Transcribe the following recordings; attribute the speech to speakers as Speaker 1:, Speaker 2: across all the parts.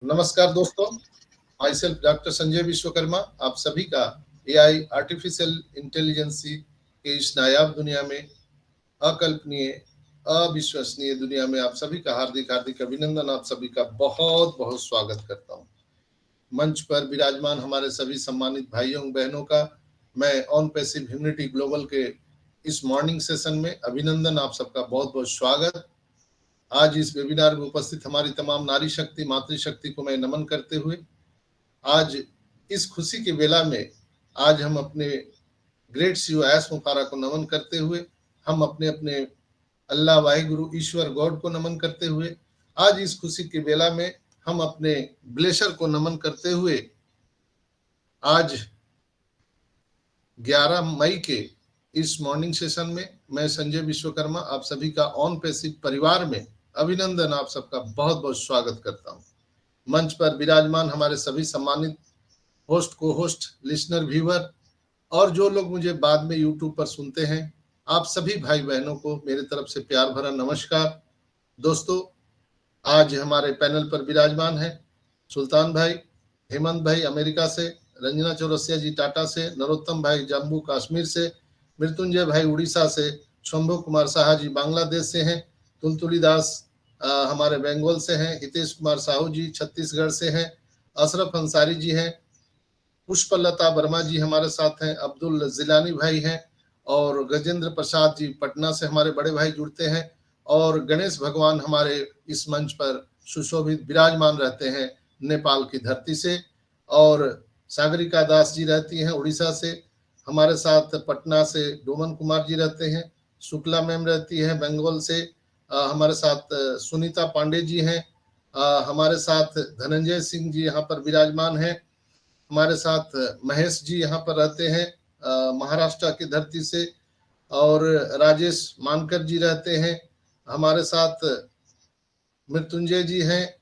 Speaker 1: नमस्कार दोस्तों, my self doctor Sanjay Vishwakarma आप सभी का एआई आर्टिफिशियल इंटेलिजेंसी के इस नायाब दुनिया में, अकल्पनीय, अविश्वसनीय दुनिया में आप सभी का हार्दिक हार्दिक अभिनंदन। आप सभी का बहुत बहुत स्वागत करता हूं। मंच पर विराजमान हमारे सभी सम्मानित भाइयों बहनों का मैं ऑन पैसिव ह्यूमनिटी ग्लोबल के इस मॉर्निंग सेशन में अभिनंदन, आप सबका बहुत बहुत स्वागत। आज इस वेबिनार में उपस्थित हमारी तमाम नारी शक्ति, मातृशक्ति को मैं नमन करते हुए आज इस खुशी के बेला में आज हम अपने ग्रेट सीईओ एस मुफारा को नमन करते हुए, हम अपने अपने अल्लाह वाहिगुरु ईश्वर गॉड को नमन करते हुए, आज इस खुशी के बेला में हम अपने ब्लेशर को नमन करते हुए आज 11 मई के इस मॉर्निंग सेशन में मैं संजय विश्वकर्मा आप सभी का ऑन पैसिव परिवार में अभिनंदन, आप सबका बहुत बहुत स्वागत करता हूं। मंच पर विराजमान हमारे सभी सम्मानित होस्ट, को होस्ट, लिसनर, व्यूअर और जो लोग मुझे बाद में यूट्यूब पर सुनते हैं, आप सभी भाई बहनों को मेरे तरफ से प्यार भरा नमस्कार। दोस्तों, आज हमारे पैनल पर विराजमान है सुल्तान भाई, हेमंत भाई अमेरिका से, रंजना चौरसिया जी टाटा से, नरोत्तम भाई जम्मू कश्मीर से, मृत्युंजय भाई उड़ीसा से, शंभु कुमार साहा जी बांग्लादेश से हैं, तुलतुली दास हमारे बंगाल से हैं, हितेश कुमार साहू जी छत्तीसगढ़ से हैं, अशरफ अंसारी जी हैं, पुष्पलता वर्मा जी हमारे साथ हैं, अब्दुल जिलानी भाई हैं और गजेंद्र प्रसाद जी पटना से हमारे बड़े भाई जुड़ते हैं और गणेश भगवान हमारे इस मंच पर सुशोभित विराजमान रहते हैं नेपाल की धरती से, और सागरिका दास जी रहती हैं उड़ीसा से, हमारे साथ पटना से डोमन कुमार जी रहते हैं, शुक्ला मैम रहती है बंगाल से, हमारे साथ सुनीता पांडे जी हैं, हमारे साथ धनंजय सिंह जी यहाँ पर विराजमान हैं, हमारे साथ महेश जी यहाँ पर रहते हैं महाराष्ट्र की धरती से, और राजेश मानकर जी रहते हैं, हमारे साथ मृत्युंजय जी हैं,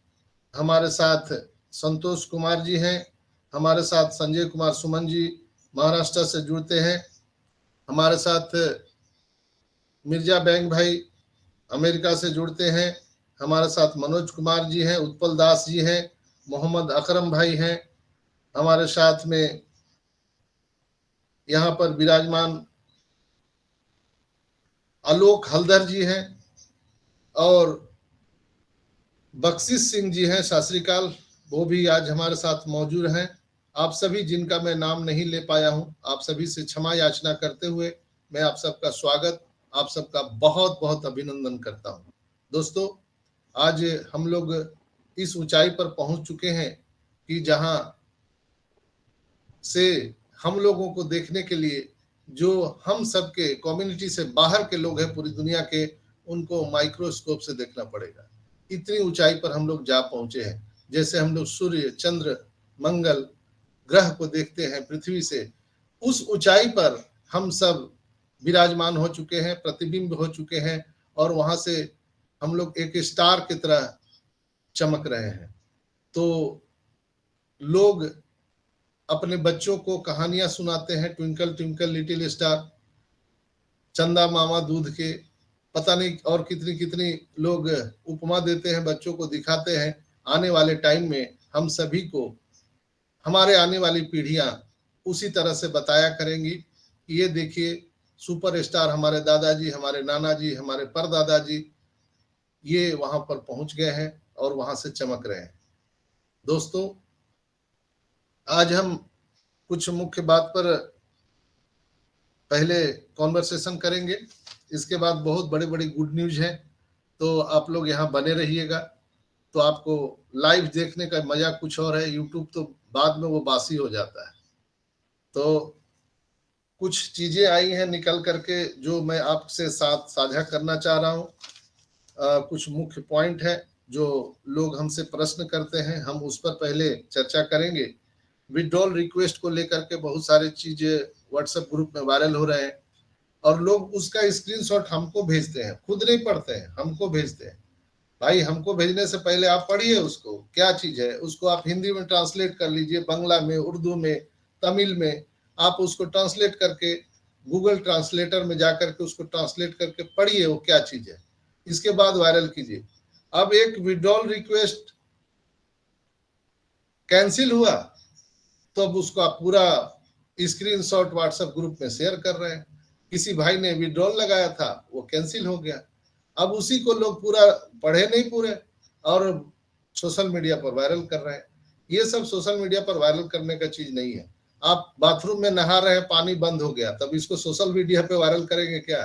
Speaker 1: हमारे साथ संतोष कुमार जी हैं, हमारे साथ संजय कुमार सुमन जी महाराष्ट्र से जुड़ते हैं, हमारे साथ मिर्जा बैंक भाई अमेरिका से जुड़ते हैं, हमारे साथ मनोज कुमार जी हैं, उत्पल दास जी हैं, मोहम्मद अकरम भाई हैं, हमारे साथ में यहाँ पर विराजमान आलोक हल्दर जी हैं और बख्शिश सिंह जी हैं, सत श्री अकाल, वो भी आज हमारे साथ मौजूद हैं। आप सभी जिनका मैं नाम नहीं ले पाया हूं, आप सभी से क्षमा याचना करते हुए मैं आप सबका स्वागत, आप सबका बहुत बहुत अभिनंदन करता हूं। दोस्तों, आज हम लोग इस ऊंचाई पर पहुंच चुके हैं कि जहां से हम लोगों को देखने के लिए जो हम सबके कम्युनिटी से बाहर के लोग हैं पूरी दुनिया के, उनको माइक्रोस्कोप से देखना पड़ेगा। इतनी ऊंचाई पर हम लोग जा पहुंचे हैं। जैसे हम लोग सूर्य, चंद्र, मंगल ग्रह को देखते हैं पृथ्वी से, उस ऊंचाई पर हम सब विराजमान हो चुके हैं, प्रतिबिंब हो चुके हैं, और वहां से हम लोग एक स्टार की तरह चमक रहे हैं। तो लोग अपने बच्चों को कहानियां सुनाते हैं, ट्विंकल ट्विंकल लिटिल स्टार, चंदा मामा दूध के, पता नहीं और कितनी कितनी लोग उपमा देते हैं, बच्चों को दिखाते हैं। आने वाले टाइम में हम सभी को, हमारे आने वाली पीढ़ियां उसी तरह से बताया करेंगी कि ये देखिए सुपर स्टार हमारे दादाजी, हमारे नाना जी, हमारे परदादा जी ये वहां पर पहुंच गए हैं और वहां से चमक रहे हैं। दोस्तों, आज हम कुछ मुख्य बात पर पहले कॉन्वर्सेशन करेंगे, इसके बाद बहुत बड़ी बड़ी गुड न्यूज है, तो आप लोग यहाँ बने रहिएगा। तो आपको लाइव देखने का मजा कुछ और है, यूट्यूब तो बाद में वो बासी हो जाता है। तो कुछ चीजें आई हैं निकल करके जो मैं आपसे साथ साझा करना चाह रहा हूँ। कुछ मुख्य पॉइंट है जो लोग हमसे प्रश्न करते हैं, हम उस पर पहले चर्चा करेंगे। विड्रॉल रिक्वेस्ट को लेकर के बहुत सारी चीजें व्हाट्सएप ग्रुप में वायरल हो रहे हैं और लोग उसका स्क्रीनशॉट हमको भेजते हैं, खुद नहीं पढ़ते हैं, हमको भेजते हैं। भाई, हमको भेजने से पहले आप पढ़िए उसको, क्या चीज है, उसको आप हिंदी में ट्रांसलेट कर लीजिए, बांग्ला में, उर्दू में, तमिल में, आप उसको ट्रांसलेट करके गूगल ट्रांसलेटर में जाकर के उसको ट्रांसलेट करके पढ़िए वो क्या चीज है, इसके बाद वायरल कीजिए। अब एक विड्रॉल रिक्वेस्ट कैंसिल हुआ तो अब उसको आप पूरा स्क्रीनशॉट व्हाट्सएप ग्रुप में शेयर कर रहे हैं। किसी भाई ने विड्रॉल लगाया था, वो कैंसिल हो गया, अब उसी को लोग पूरा पढ़े नहीं पूरे और सोशल मीडिया पर वायरल कर रहे हैं। ये सब सोशल मीडिया पर वायरल करने का चीज नहीं है। आप बाथरूम में नहा रहे हैं, पानी बंद हो गया, तब इसको सोशल मीडिया पे वायरल करेंगे क्या?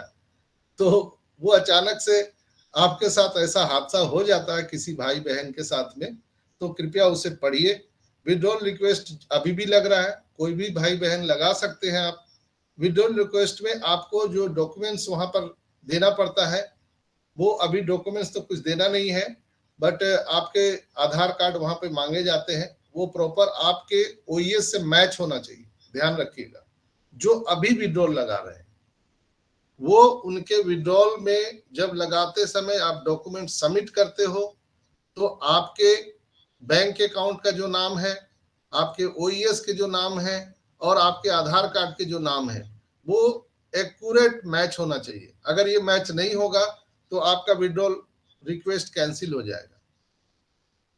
Speaker 1: तो वो अचानक से आपके साथ ऐसा हादसा हो जाता है किसी भाई बहन के साथ में, तो कृपया उसे पढ़िए। विड्रॉल रिक्वेस्ट अभी भी लग रहा है, कोई भी भाई बहन लगा सकते हैं आप। विड्रॉल रिक्वेस्ट में आपको जो डॉक्यूमेंट्स वहां पर देना पड़ता है, वो अभी डॉक्यूमेंट्स तो कुछ देना नहीं है, बट आपके आधार कार्ड वहां पे मांगे जाते हैं, वो प्रॉपर आपके ओईएस से मैच होना चाहिए, ध्यान रखिएगा। जो अभी विड्रॉल लगा रहे हैं वो उनके विड्रॉल में जब लगाते समय आप डॉक्यूमेंट सबमिट करते हो तो आपके बैंक अकाउंट का जो नाम है, आपके ओईएस के जो नाम है और आपके आधार कार्ड के जो नाम है, वो एक्यूरेट मैच होना चाहिए। अगर ये मैच नहीं होगा तो आपका विड्रॉल रिक्वेस्ट कैंसिल हो जाएगा।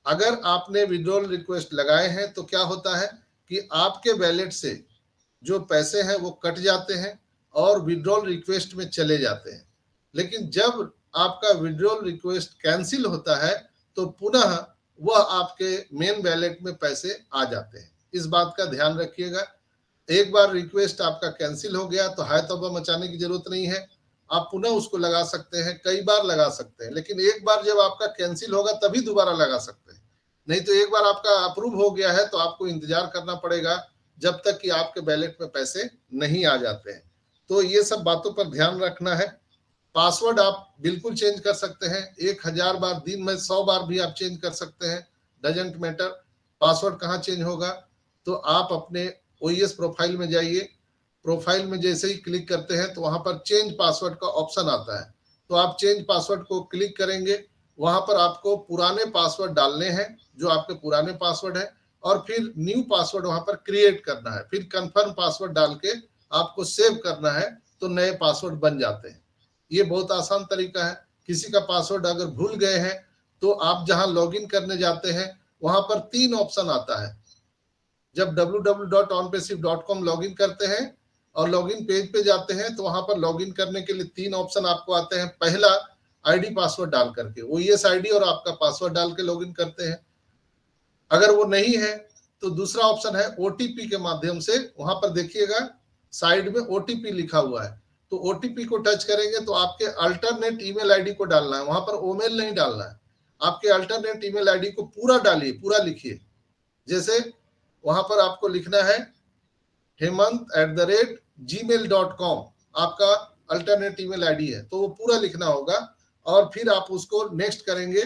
Speaker 1: अगर आपने विड्रॉल रिक्वेस्ट लगाए हैं तो क्या होता है कि आपके वैलेट से जो पैसे हैं वो कट जाते हैं और विड्रॉल रिक्वेस्ट में चले जाते हैं। लेकिन जब आपका विड्रॉल रिक्वेस्ट कैंसिल होता है तो पुनः वह आपके मेन वैलेट में पैसे आ जाते हैं। इस बात का ध्यान रखिएगा। एक बार रिक्वेस्ट आपका कैंसिल हो गया तो हाय तौबा मचाने की जरूरत नहीं है, आप पुनः उसको लगा सकते हैं, कई बार लगा सकते हैं। लेकिन एक बार जब आपका कैंसिल होगा तभी दोबारा लगा सकते हैं, नहीं तो एक बार आपका अप्रूव हो गया है तो आपको इंतजार करना पड़ेगा जब तक कि आपके बैलेट में पैसे नहीं आ जाते हैं। तो ये सब बातों पर ध्यान रखना है। पासवर्ड आप बिल्कुल चेंज कर सकते हैं, 1000 बार, दिन में 100 बार भी आप चेंज कर सकते हैं, डजेंट मैटर। पासवर्ड कहाँ चेंज होगा? तो आप अपने ओईएस प्रोफाइल में जाइए, प्रोफाइल में जैसे ही क्लिक करते हैं तो वहां पर चेंज पासवर्ड का ऑप्शन आता है, तो आप चेंज पासवर्ड को क्लिक करेंगे। वहां पर आपको पुराने पासवर्ड डालने हैं, जो आपके पुराने पासवर्ड है, और फिर न्यू पासवर्ड वहां पर क्रिएट करना है, फिर कंफर्म पासवर्ड डाल के आपको सेव करना है, तो नए पासवर्ड बन जाते हैं। ये बहुत आसान तरीका है। किसी का पासवर्ड अगर भूल गए हैं तो आप जहां लॉगिन करने जाते हैं वहां पर 3 ऑप्शन आता है। जब www.onpassive.com लॉगिन करते हैं और लॉगिन पेज पे जाते हैं तो वहां पर लॉगिन करने के लिए 3 ऑप्शन आपको आते हैं। पहला, आईडी पासवर्ड डाल करके, ओईएस आईडी और आपका पासवर्ड डाल के लॉगिन करते हैं। अगर वो नहीं है तो दूसरा ऑप्शन है ओटीपी के माध्यम से। वहां पर देखिएगा साइड में ओटीपी लिखा हुआ है, तो ओटीपी को टच करेंगे तो आपके अल्टरनेट ईमेल आईडी को डालना है, वहां पर ओमेल नहीं डालना है। आपके अल्टरनेट ईमेल आईडी को पूरा डालिए, पूरा लिखिए। जैसे वहां पर आपको लिखना है hemant@gmail.com, आपका अल्टरनेट ईमेल आईडी है, तो वो पूरा लिखना होगा। और फिर आप उसको नेक्स्ट करेंगे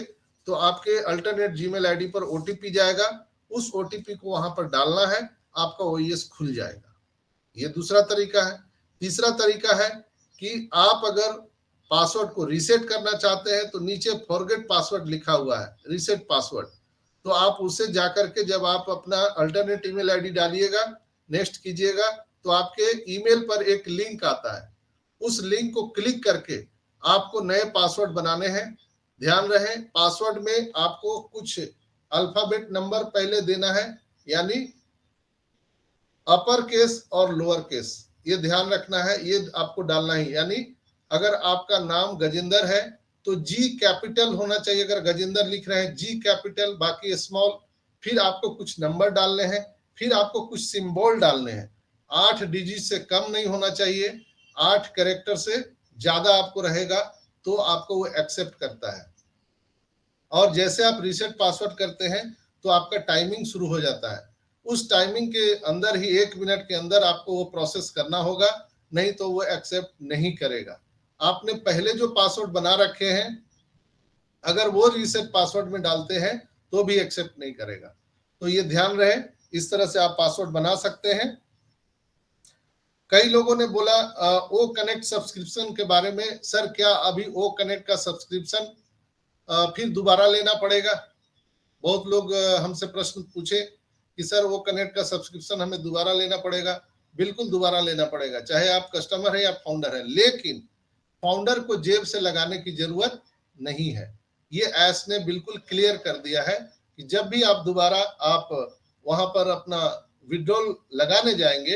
Speaker 1: तो आपके अल्टरनेट जीमेल आईडी पर ओटीपी जाएगा, उस ओटीपी को वहां पर डालना है, आपका ओईएस खुल जाएगा। ये दूसरा तरीका है। तीसरा तरीका है कि आप अगर पासवर्ड को रीसेट करना चाहते हैं तो नीचे फॉरगेट पासवर्ड लिखा हुआ है, रीसेट पासवर्ड, तो आप उसे जाकर के जब आप अपना अल्टरनेट ईमेल आईडी डालिएगा, नेक्स्ट कीजिएगा, तो आपके ईमेल पर एक लिंक आता है, उस लिंक को क्लिक करके आपको नए पासवर्ड बनाने हैं। ध्यान रहे, पासवर्ड में आपको कुछ अल्फाबेट नंबर पहले देना है, यानी अपर केस और लोअर केस, ये ध्यान रखना है, ये आपको डालना ही। यानी अगर आपका नाम गजेंद्र है तो जी कैपिटल होना चाहिए, अगर गजेंद्र लिख रहे हैं जी कैपिटल, बाकी स्मॉल। फिर आपको कुछ नंबर डालने हैं, फिर आपको कुछ सिंबल डालने हैं। 8 डिजिट से कम नहीं होना चाहिए, 8 कैरेक्टर से ज्यादा आपको रहेगा तो आपको वो एक्सेप्ट करता है। और जैसे आप रीसेट पासवर्ड करते हैं तो आपका टाइमिंग शुरू हो जाता है। उस टाइमिंग के अंदर ही 1 मिनट के अंदर आपको वो प्रोसेस करना होगा, नहीं तो वो एक्सेप्ट नहीं करेगा। आपने पहले जो पासवर्ड बना रखे हैं अगर वो रीसेट पासवर्ड में डालते हैं तो भी एक्सेप्ट नहीं करेगा। तो ये ध्यान रहे, इस तरह से आप पासवर्ड बना सकते हैं। कई लोगों ने बोला ओ कनेक्ट सब्सक्रिप्शन के बारे में, सर क्या अभी ओ कनेक्ट का सब्सक्रिप्शन फिर दोबारा लेना पड़ेगा? बहुत लोग हमसे प्रश्न पूछे कि सर वो कनेक्ट का सब्सक्रिप्शन हमें दोबारा लेना पड़ेगा। बिल्कुल दोबारा लेना पड़ेगा, चाहे आप कस्टमर है या फाउंडर है, लेकिन फाउंडर को जेब से लगाने की जरूरत नहीं है। ये एस ने बिल्कुल क्लियर कर दिया है कि जब भी आप दोबारा आप वहां पर अपना विड्रॉल लगाने जाएंगे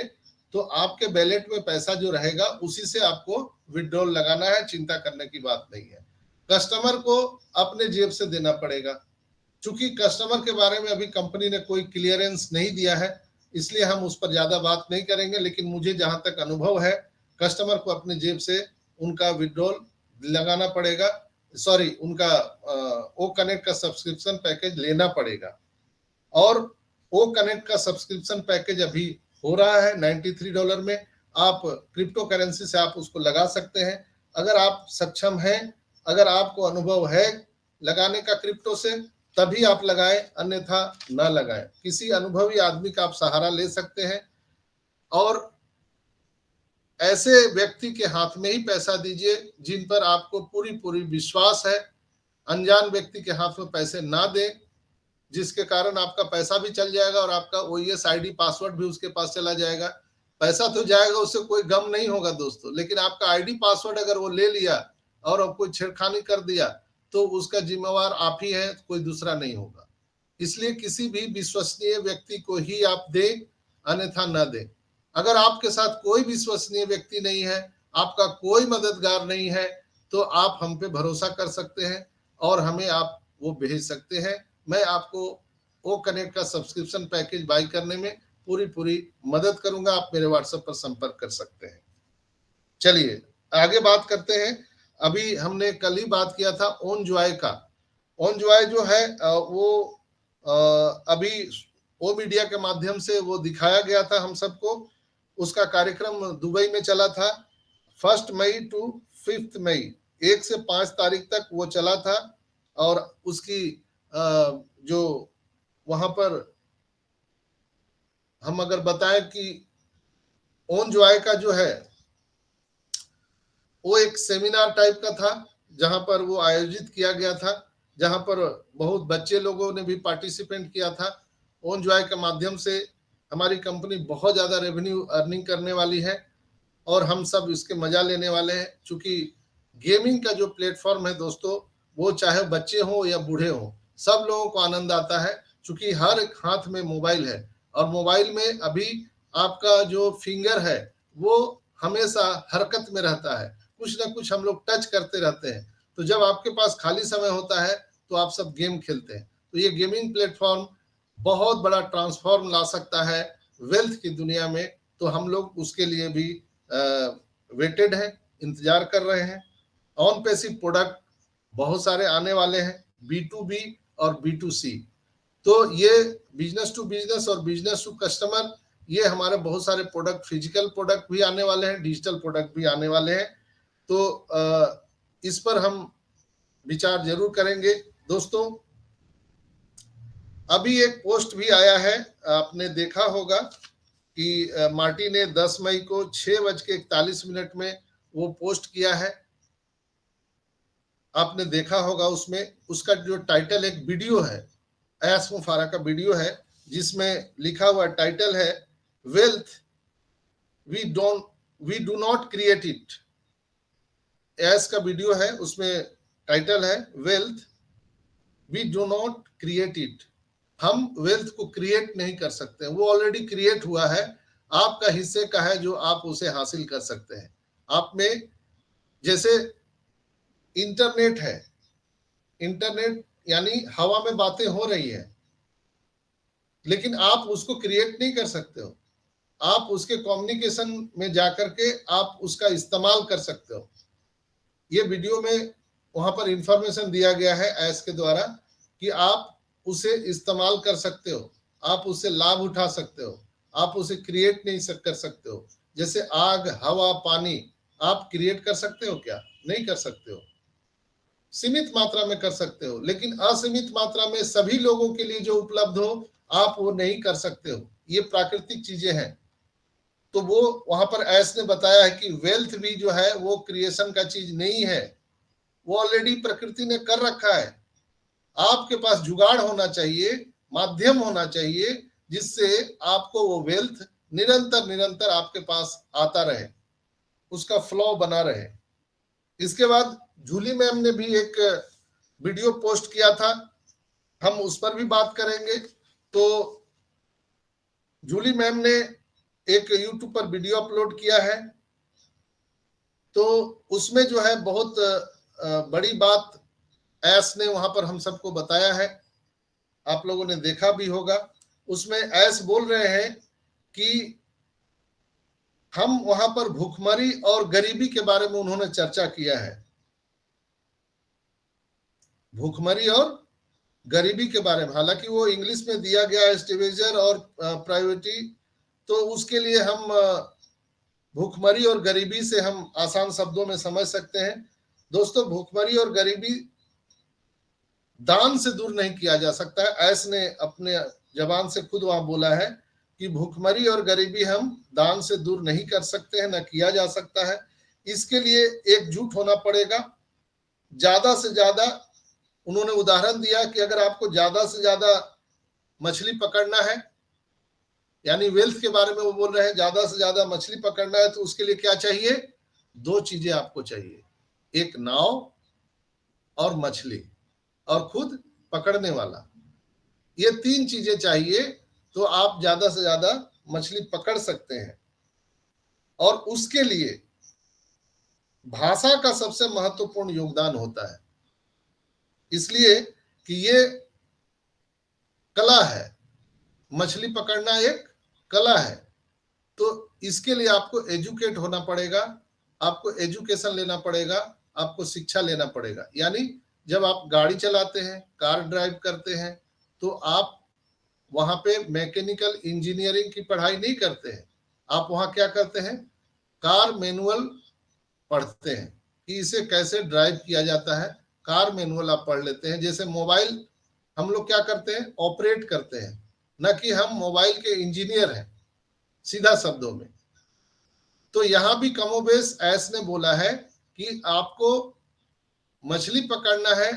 Speaker 1: तो आपके बैलेट में पैसा जो रहेगा उसी से आपको विड्रॉल लगाना है, चिंता करने की बात नहीं है। कस्टमर को अपने जेब से देना पड़ेगा। चूंकि कस्टमर के बारे में अभी कंपनी ने कोई क्लियरेंस नहीं दिया है, इसलिए हम उस पर ज्यादा बात नहीं करेंगे, लेकिन मुझे जहां तक अनुभव है कस्टमर को अपने जेब से उनका विड्रॉल लगाना पड़ेगा, सॉरी उनका ओ कनेक्ट का सब्सक्रिप्शन पैकेज लेना पड़ेगा। और ओ कनेक्ट का सब्सक्रिप्शन पैकेज अभी हो रहा है $93 में। आप क्रिप्टो करेंसी से आप उसको लगा सकते हैं। अगर आप सक्षम हैं, अगर आपको अनुभव है लगाने का क्रिप्टो से, तभी आप लगाएं, अन्यथा ना लगाएं। किसी अनुभवी आदमी का आप सहारा ले सकते हैं और ऐसे व्यक्ति के हाथ में ही पैसा दीजिए जिन पर आपको पूरी पूरी विश्वास है। अनजान व्यक्ति के हाथ में पैसे ना दें, जिसके कारण आपका पैसा भी चल जाएगा और आपका ओएस आईडी पासवर्ड भी उसके पास चला जाएगा। पैसा तो जाएगा, उससे कोई गम नहीं होगा दोस्तों, लेकिन आपका आईडी पासवर्ड अगर वो ले लिया और अब कोई छेड़खानी कर दिया तो उसका जिम्मेवार आप ही है, कोई दूसरा नहीं होगा। इसलिए किसी भी विश्वसनीय व्यक्ति को ही आप दें, अन्यथा न दें। अगर आपके साथ कोई विश्वसनीय व्यक्ति नहीं है, आपका कोई मददगार नहीं है, तो आप हम पे भरोसा कर सकते हैं और हमें आप वो भेज सकते हैं। मैं आपको ओ कनेक्ट का सब्सक्रिप्शन पैकेज बाय करने में पूरी पूरी मदद करूंगा। आप मेरे व्हाट्सएप पर संपर्क कर सकते हैं। चलिए आगे बात करते हैं। अभी हमने कल ही बात किया था ओनजॉय का। ओनजॉय जो है वो अभी ओ मीडिया के माध्यम से वो दिखाया गया था हम सबको। उसका कार्यक्रम दुबई में चला था 1 मई टू 5 मई, 1 से 5 तारीख तक वो चला था। और उसकी जो वहां पर हम अगर बताएं कि ओनजॉय का जो है वो एक सेमिनार टाइप का था, जहां पर वो आयोजित किया गया था, जहां पर बहुत बच्चे लोगों ने भी पार्टिसिपेंट किया था। ओनजॉय के माध्यम से हमारी कंपनी बहुत ज्यादा रेवेन्यू अर्निंग करने वाली है और हम सब इसके मजा लेने वाले हैं। चूंकि गेमिंग का जो प्लेटफॉर्म है दोस्तों, वो चाहे बच्चे हो या बूढ़े हो, सब लोगों को आनंद आता है। चूंकि हर एक हाथ में मोबाइल है और मोबाइल में अभी आपका जो फिंगर है वो हमेशा हरकत में रहता है, कुछ ना कुछ हम लोग टच करते रहते हैं। तो जब आपके पास खाली समय होता है तो आप सब गेम खेलते हैं। तो ये गेमिंग प्लेटफॉर्म बहुत बड़ा ट्रांसफॉर्म ला सकता है वेल्थ की दुनिया में। तो हम लोग उसके लिए भी वेटेड हैं, इंतजार कर रहे हैं। ऑन पैसिव प्रोडक्ट बहुत सारे आने वाले हैं, B2B और B2C। तो ये बिजनेस टू बिजनेस और बिजनेस टू कस्टमर, ये हमारे बहुत सारे प्रोडक्ट, फिजिकल प्रोडक्ट भी आने वाले हैं, डिजिटल प्रोडक्ट भी आने वाले हैं। तो इस पर हम विचार जरूर करेंगे दोस्तों। अभी एक पोस्ट भी आया है, आपने देखा होगा कि मार्टी ने 10 मई को 6:41 में वो पोस्ट किया है। आपने देखा होगा, उसमें उसका जो टाइटल एक वीडियो है, ऐश मुफारा का वीडियो है, जिसमें लिखा हुआ टाइटल है wealth we do not create it. Ash का वीडियो है, उसमें टाइटल है wealth we do not create it. हम वेल्थ को क्रिएट नहीं कर सकते, वो ऑलरेडी क्रिएट हुआ है, आपका हिस्से का है जो आप उसे हासिल कर सकते हैं। आप में जैसे इंटरनेट है, इंटरनेट यानी हवा में बातें हो रही है, लेकिन आप उसको क्रिएट नहीं कर सकते हो। आप उसके कम्युनिकेशन में जाकर के आप उसका इस्तेमाल कर सकते हो। ये वीडियो में वहां पर इंफॉर्मेशन दिया गया है ऐस के द्वारा कि आप उसे इस्तेमाल कर सकते हो, आप उससे लाभ उठा सकते हो, आप उसे क्रिएट नहीं कर सकते हो। जैसे आग, हवा, पानी आप क्रिएट कर सकते हो क्या? नहीं कर सकते हो। सीमित मात्रा में कर सकते हो, लेकिन असीमित मात्रा में सभी लोगों के लिए जो उपलब्ध हो आप वो नहीं कर सकते हो। ये प्राकृतिक चीजें हैं। तो वो वहां पर ऐस ने बताया है कि वेल्थ भी जो है वो क्रिएशन का चीज नहीं है, वो ऑलरेडी प्रकृति ने कर रखा है। आपके पास जुगाड़ होना चाहिए, माध्यम होना चाहिए, जिससे आपको वो वेल्थ निरंतर निरंतर आपके पास आता रहे, उसका फ्लो बना रहे। इसके बाद जूली मैम ने भी एक वीडियो पोस्ट किया था, हम उस पर भी बात करेंगे। तो जूली मैम ने एक यूट्यूब पर वीडियो अपलोड किया है, तो उसमें जो है बहुत बड़ी बात ऐस ने वहां पर हम सबको बताया है, आप लोगों ने देखा भी होगा। उसमें ऐस बोल रहे हैं कि हम वहां पर भूखमरी और गरीबी के बारे में उन्होंने चर्चा किया है, भूखमरी और गरीबी के बारे में। हालांकि वो इंग्लिश में दिया गया है स्टेवेजर और प्रायोरिटी, तो उसके लिए हम भूखमरी और गरीबी से हम आसान शब्दों में समझ सकते हैं। दोस्तों, भूखमरी और गरीबी दान से दूर नहीं किया जा सकता है। ऐस ने अपने जबान से खुद वहां बोला है कि भूखमरी और गरीबी हम दान से दूर नहीं कर सकते हैं, न किया जा सकता है। इसके लिए एकजुट होना पड़ेगा, ज्यादा से ज्यादा। उन्होंने उदाहरण दिया कि अगर आपको ज्यादा से ज्यादा मछली पकड़ना है, यानी वेल्थ के बारे में वो बोल रहे हैं, ज्यादा से ज्यादा मछली पकड़ना है तो उसके लिए क्या चाहिए? दो चीजें आपको चाहिए, एक नाव और मछली, और खुद पकड़ने वाला। ये तीन चीजें चाहिए तो आप ज्यादा से ज्यादा मछली पकड़ सकते हैं। और उसके लिए भाषा का सबसे महत्वपूर्ण योगदान होता है, इसलिए कि ये कला है, मछली पकड़ना एक कला है। तो इसके लिए आपको एजुकेट होना पड़ेगा, आपको एजुकेशन लेना पड़ेगा, आपको शिक्षा लेना पड़ेगा। यानी जब आप गाड़ी चलाते हैं, कार ड्राइव करते हैं, तो आप वहां पे मैकेनिकल इंजीनियरिंग की पढ़ाई नहीं करते हैं, आप वहां क्या करते हैं? कार मैनुअल पढ़ते हैं कि इसे कैसे ड्राइव किया जाता है। कार मैनुअल आप पढ़ लेते हैं। जैसे मोबाइल हम लोग क्या करते हैं? ऑपरेट करते हैं, न कि हम मोबाइल के इंजीनियर हैं, सीधा शब्दों में। तो यहां भी कमोबेश ऐस ने बोला है कि आपको मछली पकड़ना है,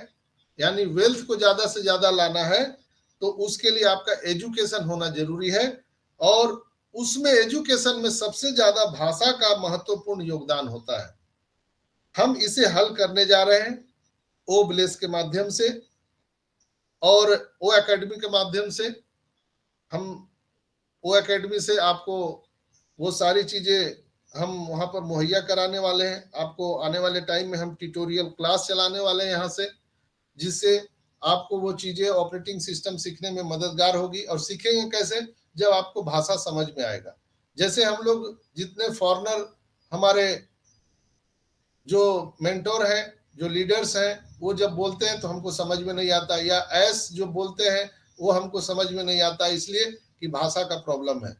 Speaker 1: यानी वेल्थ को ज्यादा से ज्यादा लाना है, तो उसके लिए आपका एजुकेशन होना जरूरी है। और उसमें एजुकेशन में सबसे ज्यादा भाषा का महत्वपूर्ण योगदान होता है। हम इसे हल करने जा रहे हैं ओ ब्लेस के माध्यम से और ओ एकेडमी के माध्यम से। हम ओ एकेडमी से आपको वो सारी चीजें हम वहां पर मुहैया कराने वाले हैं। आपको आने वाले टाइम में हम ट्यूटोरियल क्लास चलाने वाले हैं यहाँ से, जिससे आपको वो चीजें ऑपरेटिंग सिस्टम सीखने में मददगार होगी। और सीखेंगे कैसे? जब आपको भाषा समझ में आएगा। जैसे हम लोग जितने फॉरेनर हमारे जो मेंटोर हैं, जो लीडर्स हैं, वो जब बोलते हैं तो हमको समझ में नहीं आता, या ऐस जो बोलते हैं वो हमको समझ में नहीं आता, इसलिए कि भाषा का प्रॉब्लम है।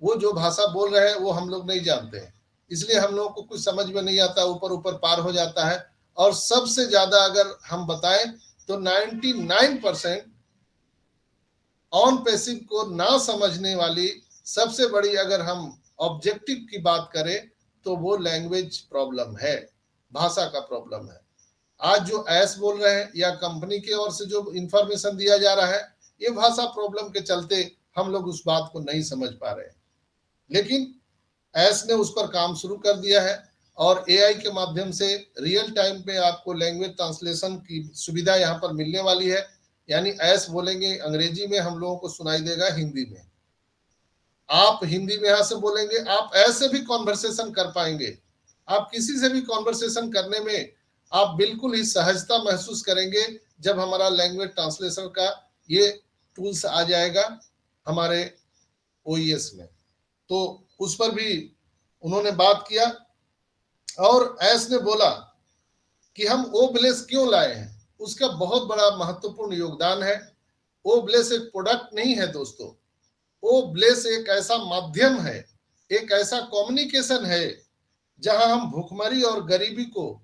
Speaker 1: वो जो भाषा बोल रहे हैं वो हम लोग नहीं जानते हैं, इसलिए हम लोगों को कुछ समझ में नहीं आता, ऊपर ऊपर पार हो जाता है। और सबसे ज्यादा अगर हम बताएं तो 99% ऑन पैसिव को ना समझने वाली सबसे बड़ी अगर हम ऑब्जेक्टिव की बात करें तो वो लैंग्वेज प्रॉब्लम है, भाषा का प्रॉब्लम है। आज जो ऐस बोल रहे हैं या कंपनी की ओर से जो इंफॉर्मेशन दिया जा रहा है, ये भाषा प्रॉब्लम के चलते हम लोग उस बात को नहीं समझ पा रहे हैं। लेकिन ऐस ने उस पर काम शुरू कर दिया है और एआई के माध्यम से रियल टाइम पे आपको लैंग्वेज ट्रांसलेशन की सुविधा यहाँ पर मिलने वाली है। यानी ऐस बोलेंगे अंग्रेजी में, हम लोगों को सुनाई देगा हिंदी में। आप हिंदी में यहाँ से बोलेंगे, आप ऐसे भी कॉन्वर्सेशन कर पाएंगे। आप किसी से भी कॉन्वर्सेशन करने में आप बिल्कुल ही सहजता महसूस करेंगे जब हमारा लैंग्वेज ट्रांसलेशन का ये टूल्स आ जाएगा हमारे ओईएस में। तो उस पर भी उन्होंने बात किया और ऐस ने बोला कि हम ओ ब्लेस क्यों लाए हैं, उसका बहुत बड़ा महत्वपूर्ण योगदान है। ओ ब्लेस एक प्रोडक्ट नहीं है दोस्तों, ओ ब्लेस एक ऐसा माध्यम है, एक ऐसा कम्युनिकेशन है जहां हम भूखमरी और गरीबी को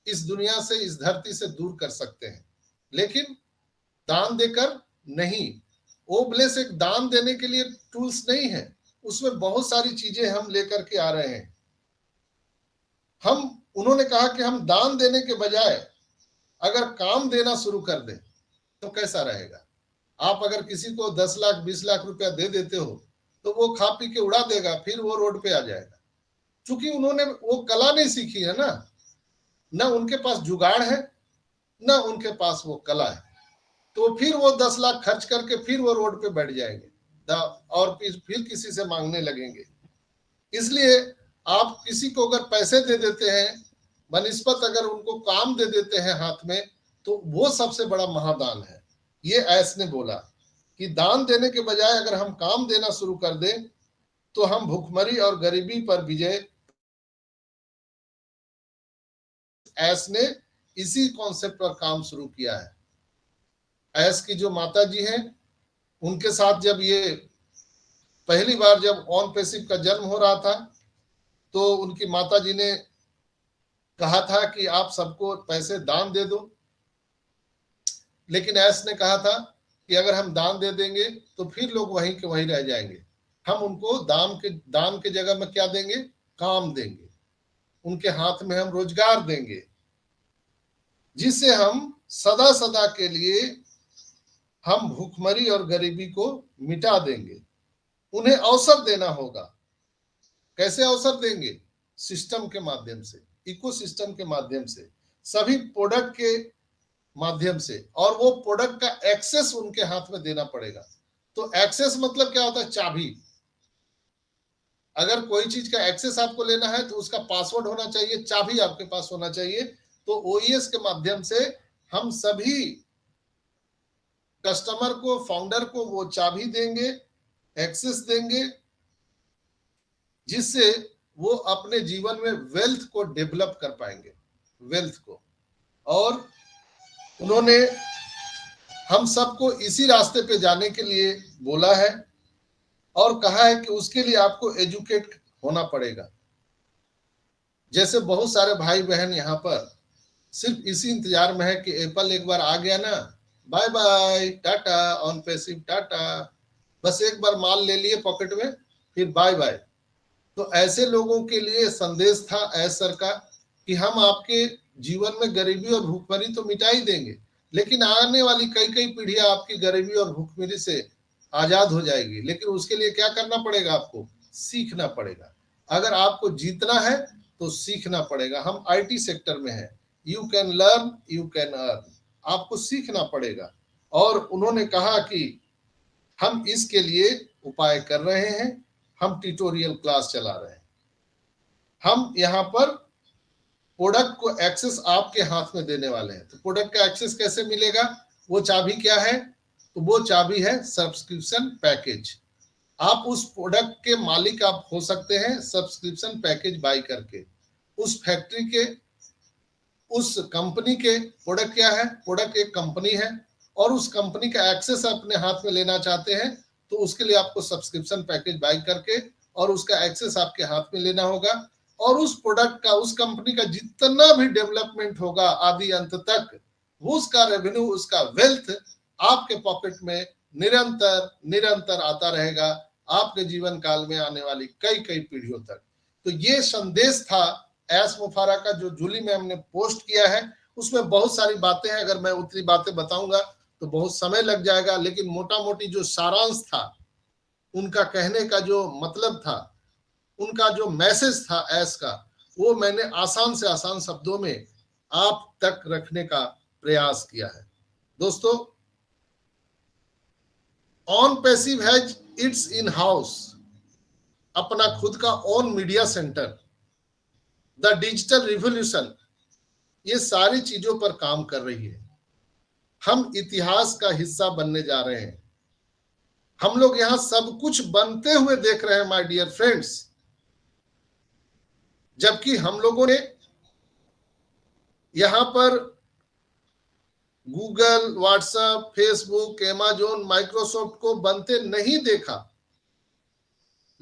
Speaker 1: इस दुनिया से, इस धरती से दूर कर सकते हैं, लेकिन दान देकर नहीं। ओ ब्लेस एक दान देने के लिए टूल्स नहीं है, उसमें बहुत सारी चीजें हम लेकर के आ रहे हैं। उन्होंने कहा कि हम दान देने के बजाय अगर काम देना शुरू कर दें तो कैसा रहेगा। आप अगर किसी को 10 लाख 20 लाख रुपया दे देते हो तो वो खा पी के उड़ा देगा, फिर वो रोड पे आ जाएगा। क्योंकि उन्होंने वो कला नहीं सीखी है ना उनके पास जुगाड़ है, ना उनके पास वो कला है। तो फिर वो 10 लाख खर्च करके फिर वो रोड पे बैठ जाएंगे। और फिर किसी से मांगने लगेंगे। इसलिए आप किसी को अगर पैसे दे देते हैं, बनिस्बत अगर उनको काम दे देते हैं हाथ में, तो वो सबसे बड़ा महादान है। ये ऐस ने बोला कि दान देने के बजाय अगर हम काम देना शुरू कर दें तो हम भूखमरी और गरीबी पर विजय। ऐस ने इसी कॉन्सेप्ट पर काम शुरू किया है। ऐस की जो माता जी हैं, उनके साथ जब ये पहली बार जब ऑन पैसिव का जन्म हो रहा था, तो उनकी माता जी ने कहा था कि आप सबको पैसे दान दे दो, लेकिन ऐस ने कहा था कि अगर हम दान दे देंगे तो फिर लोग वहीं के वहीं रह जाएंगे। हम उनको दान के जगह में क्या देंगे? काम देंगे, उनके हाथ में हम रोजगार देंगे, जिससे हम सदा सदा के लिए हम भूखमरी और गरीबी को मिटा देंगे। उन्हें अवसर देना होगा। कैसे अवसर देंगे? सिस्टम के माध्यम से, इकोसिस्टम के माध्यम से, सभी प्रोडक्ट के माध्यम से, और वो प्रोडक्ट का एक्सेस उनके हाथ में देना पड़ेगा। तो एक्सेस मतलब क्या होता है? चाबी। अगर कोई चीज का एक्सेस आपको लेना है तो उसका पासवर्ड होना चाहिए, चाबी आपके पास होना चाहिए। तो ओईएस के माध्यम से हम सभी कस्टमर को, फाउंडर को वो चाबी देंगे, एक्सेस देंगे, जिससे वो अपने जीवन में वेल्थ को डेवलप कर पाएंगे, वेल्थ को। और उन्होंने हम सबको इसी रास्ते पे जाने के लिए बोला है और कहा है कि उसके लिए आपको एजुकेट होना पड़ेगा। जैसे बहुत सारे भाई बहन यहाँ पर सिर्फ इसी इंतजार में है कि एप्पल एक बार आ गया ना, bye bye tata, on passive tata, बस एक बार माल ले लिए पॉकेट में, फिर बाय बाय। तो ऐसे लोगों के लिए संदेश था ऐस सर का कि हम आपके जीवन में गरीबी और भूखमरी तो मिटा ही देंगे, लेकिन आने वाली कई कई पीढ़ियां आपकी गरीबी और भूखमरी से आजाद हो जाएगी। लेकिन उसके लिए क्या करना पड़ेगा? आपको सीखना पड़ेगा। अगर आपको जीतना है तो सीखना पड़ेगा। हम आईटी सेक्टर में हैं, you can learn, you can earn. आपको सीखना पड़ेगा। और उन्होंने कहा कि हम इसके लिए उपाय कर रहे हैं, हम ट्यूटोरियल क्लास चला रहे हैं। हम यहाँ पर प्रोडक्ट को एक्सेस आपके हाथ में देने वाले हैं। तो प्रोडक्ट का एक्सेस कैसे मिलेगा? वो चाबी क्या है? तो वो चाबी है सब्सक्रिप्शन पैकेज। आप उस प्रोडक्ट के मालिक आप हो सकते हैं सब्सक्रिप्शन पैकेज बाय करके। उस फैक्ट्री के, उस कंपनी के, प्रोडक्ट क्या है? प्रोडक्ट एक कंपनी है और उस कंपनी का एक्सेस अपने हाथ में लेना चाहते हैं, तो उसके लिए आपको सब्सक्रिप्शन पैकेज बाय करके और उसका एक्सेस आपके हाथ में लेना होगा। और उस प्रोडक्ट का, उस कंपनी का जितना भी डेवलपमेंट होगा आदि अंत तक, उसका रेवेन्यू, उसका वेल्थ आपके पॉकेट में निरंतर निरंतर आता रहेगा, आपके जीवन काल में आने वाली कई कई पीढ़ियों तक। तो ये संदेश था एस मुफारा का, जो जूली में हमने पोस्ट किया है। उसमें बहुत सारी बातें हैं, अगर मैं उतनी बातें बताऊंगा तो बहुत समय लग जाएगा, लेकिन मोटा मोटी जो सारांश था, उनका कहने का जो मतलब था, उनका जो मैसेज था एस का, वो मैंने आसान से आसान शब्दों में आप तक रखने का प्रयास किया है। दोस्तों, on passive has it's in house, अपना खुद का on media centre, the digital revolution, ये सारी चीजों पर काम कर रही है। हम इतिहास का हिस्सा बनने जा रहे हैं। हम लोग यहां सब कुछ बनते हुए देख रहे हैं माय डियर फ्रेंड्स, जबकि हम लोगों ने यहां पर Google, WhatsApp, Facebook, Amazon, Microsoft को बनते नहीं देखा।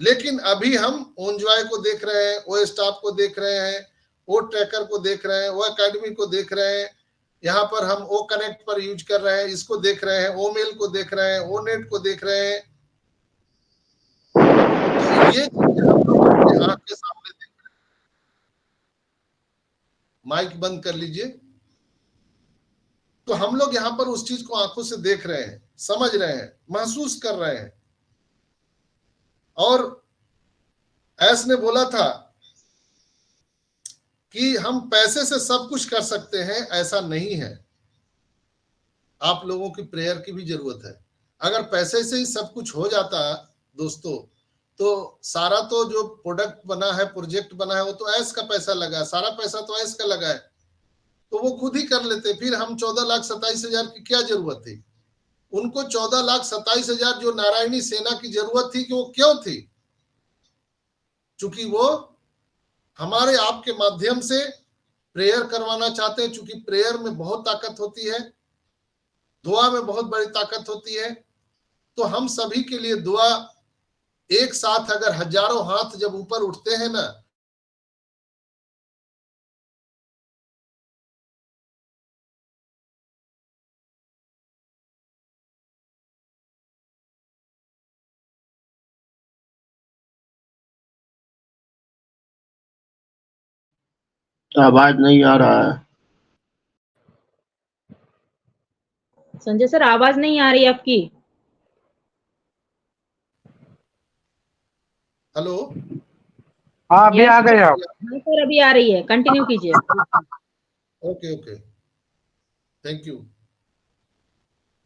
Speaker 1: लेकिन अभी हम ओनजॉय को देख रहे हैं, ओ स्टाफ को देख रहे हैं, ओ ट्रैकर को देख रहे हैं, ओ एकेडमी को देख रहे हैं, यहाँ पर हम ओ कनेक्ट पर यूज कर रहे हैं, इसको देख रहे हैं, ओ मेल को देख रहे हैं, ओ नेट को देख रहे हैं। तो ये चीजें हम लोग अपने आंख के सामने देख रहे हैं। माइक बंद कर लीजिए। तो हम लोग यहाँ पर उस चीज को आंखों से देख रहे हैं, समझ रहे हैं, महसूस कर रहे हैं। और एस ने बोला था कि हम पैसे से सब कुछ कर सकते हैं, ऐसा नहीं है। आप लोगों की प्रेयर की भी जरूरत है। अगर पैसे से ही सब कुछ हो जाता दोस्तों, तो सारा तो जो प्रोडक्ट बना है, प्रोजेक्ट बना है, वो तो ऐश का पैसा लगा है, सारा पैसा तो ऐश का लगा है, तो वो खुद ही कर लेते। फिर हम 14,27,000 की क्या जरूरत थी? उनको 14,27,000 जो नारायणी सेना की जरूरत थी, कि वो क्यों थी? चूंकि वो हमारे आपके माध्यम से प्रेयर करवाना चाहते हैं, चूंकि प्रेयर में बहुत ताकत होती है, दुआ में बहुत बड़ी ताकत होती है। तो हम सभी के लिए दुआ, एक साथ अगर हजारों हाथ जब ऊपर उठते हैं ना,
Speaker 2: आवाज नहीं आ रहा है।
Speaker 3: संजय सर, आवाज नहीं आ रही आपकी।
Speaker 1: हेलो,
Speaker 4: हाँ अभी आ गए आप।
Speaker 3: हाँ सर, अभी आ रही है, कंटिन्यू कीजिए।
Speaker 1: Okay okay, thank you.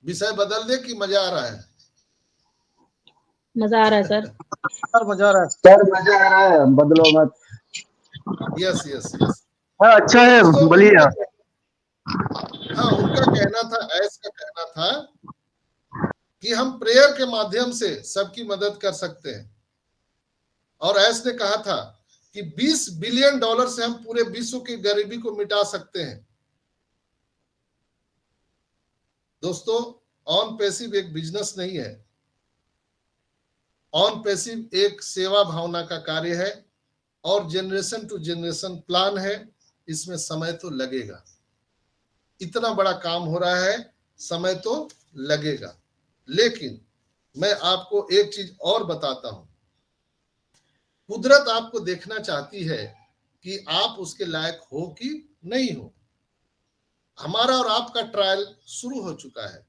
Speaker 1: विषय बदल दे कि मजा आ रहा है?
Speaker 3: मजा आ रहा है सर।
Speaker 4: सर मजा आ रहा है, सर मजा आ रहा है, बदलो मत।
Speaker 1: यस यस यस,
Speaker 4: हाँ अच्छा है,
Speaker 1: दोस्तों
Speaker 4: बोलिए आप।
Speaker 1: हाँ, उनका कहना था, ऐस का कहना था कि हम प्रेयर के माध्यम से सबकी मदद कर सकते हैं। और ऐस ने कहा था कि $20 बिलियन से हम पूरे विश्व की गरीबी को मिटा सकते हैं। दोस्तों, ऑन पैसिव एक बिजनेस नहीं है, ऑन पैसिव एक सेवा भावना का कार्य है और जनरेशन टू जनरेशन प्लान है। इसमें समय तो लगेगा, इतना बड़ा काम हो रहा है, समय तो लगेगा। लेकिन मैं आपको एक चीज और बताता हूं, कुदरत आपको देखना चाहती है कि आप उसके लायक हो कि नहीं हो। हमारा और आपका ट्रायल शुरू हो चुका है,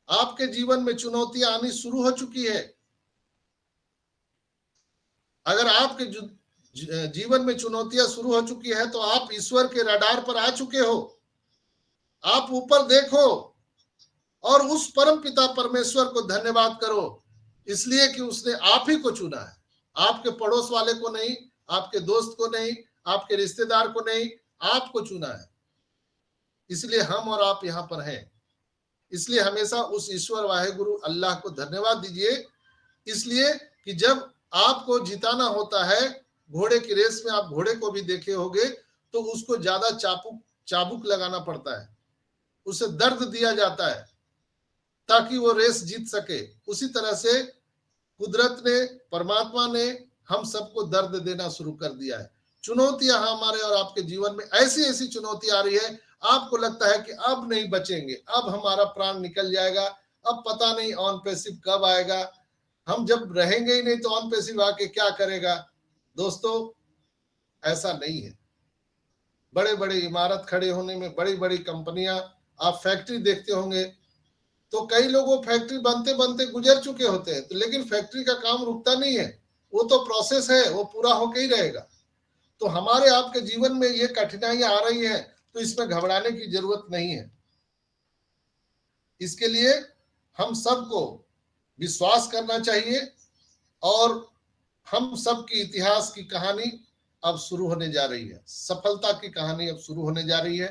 Speaker 1: आपके जीवन में चुनौतियां आनी शुरू हो चुकी है। अगर आपके जीवन में चुनौतियां शुरू हो चुकी है, तो आप ईश्वर के रडार पर आ चुके हो। आप ऊपर देखो और उस परम पिता परमेश्वर को धन्यवाद करो, इसलिए कि उसने आप ही को चुना है, आपके पड़ोस वाले को नहीं, आपके दोस्त को नहीं, आपके रिश्तेदार को नहीं, आपको चुना है। इसलिए हम और आप यहां पर हैं। इसलिए हमेशा उस ईश्वर वाहेगुरु अल्लाह को धन्यवाद दीजिए, इसलिए कि जब आपको जिताना होता है घोड़े की रेस में, आप घोड़े को भी देखे होंगे, तो उसको ज्यादा चाबुक लगाना पड़ता है, उसे दर्द दिया जाता है ताकि वो रेस जीत सके। उसी तरह से कुदरत ने, परमात्मा ने हम सबको दर्द देना शुरू कर दिया है। चुनौतियां हमारे और आपके जीवन में ऐसी ऐसी चुनौती आ रही है, आपको लगता है कि अब नहीं बचेंगे, अब हमारा प्राण निकल जाएगा, अब पता नहीं ऑन पैसिव कब आएगा, हम जब रहेंगे ही नहीं तो ऑन पैसिव आके क्या करेगा। दोस्तों, ऐसा नहीं है। बड़े बड़े इमारत खड़े होने में, बड़ी बड़ी कंपनियां, आप फैक्ट्री देखते होंगे, तो कई लोग वो फैक्ट्री बनते बनते गुजर चुके होते हैं, तो लेकिन फैक्ट्री का काम रुकता नहीं है, वो तो प्रोसेस है, वो पूरा होके ही रहेगा। तो हमारे आपके जीवन में ये कठिनाइयां आ रही हैं, तो इसमें घबराने की जरूरत नहीं है। इसके लिए हम सबको विश्वास करना चाहिए और हम सबकी इतिहास की कहानी अब शुरू होने जा रही है, सफलता की कहानी अब शुरू होने जा रही है।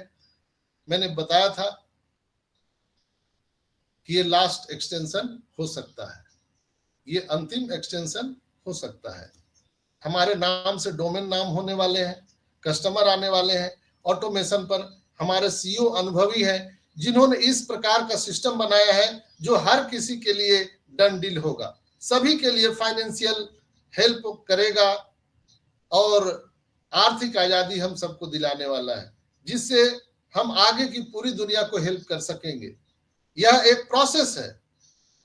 Speaker 1: मैंने बताया था कि ये लास्ट एक्सटेंशन हो सकता है, ये अंतिम एक्सटेंशन हो सकता है। हमारे नाम से डोमेन नाम होने वाले हैं, कस्टमर आने वाले हैं, ऑटोमेशन पर हमारे सीईओ अनुभवी हैं, जिन्होंने इस प्रकार का सिस्टम बनाया है जो हर किसी के लिए डन डील होगा, सभी के लिए फाइनेंशियल हेल्प करेगा और आर्थिक आजादी हम सबको दिलाने वाला है, जिससे हम आगे की पूरी दुनिया को हेल्प कर सकेंगे। यह एक प्रोसेस है।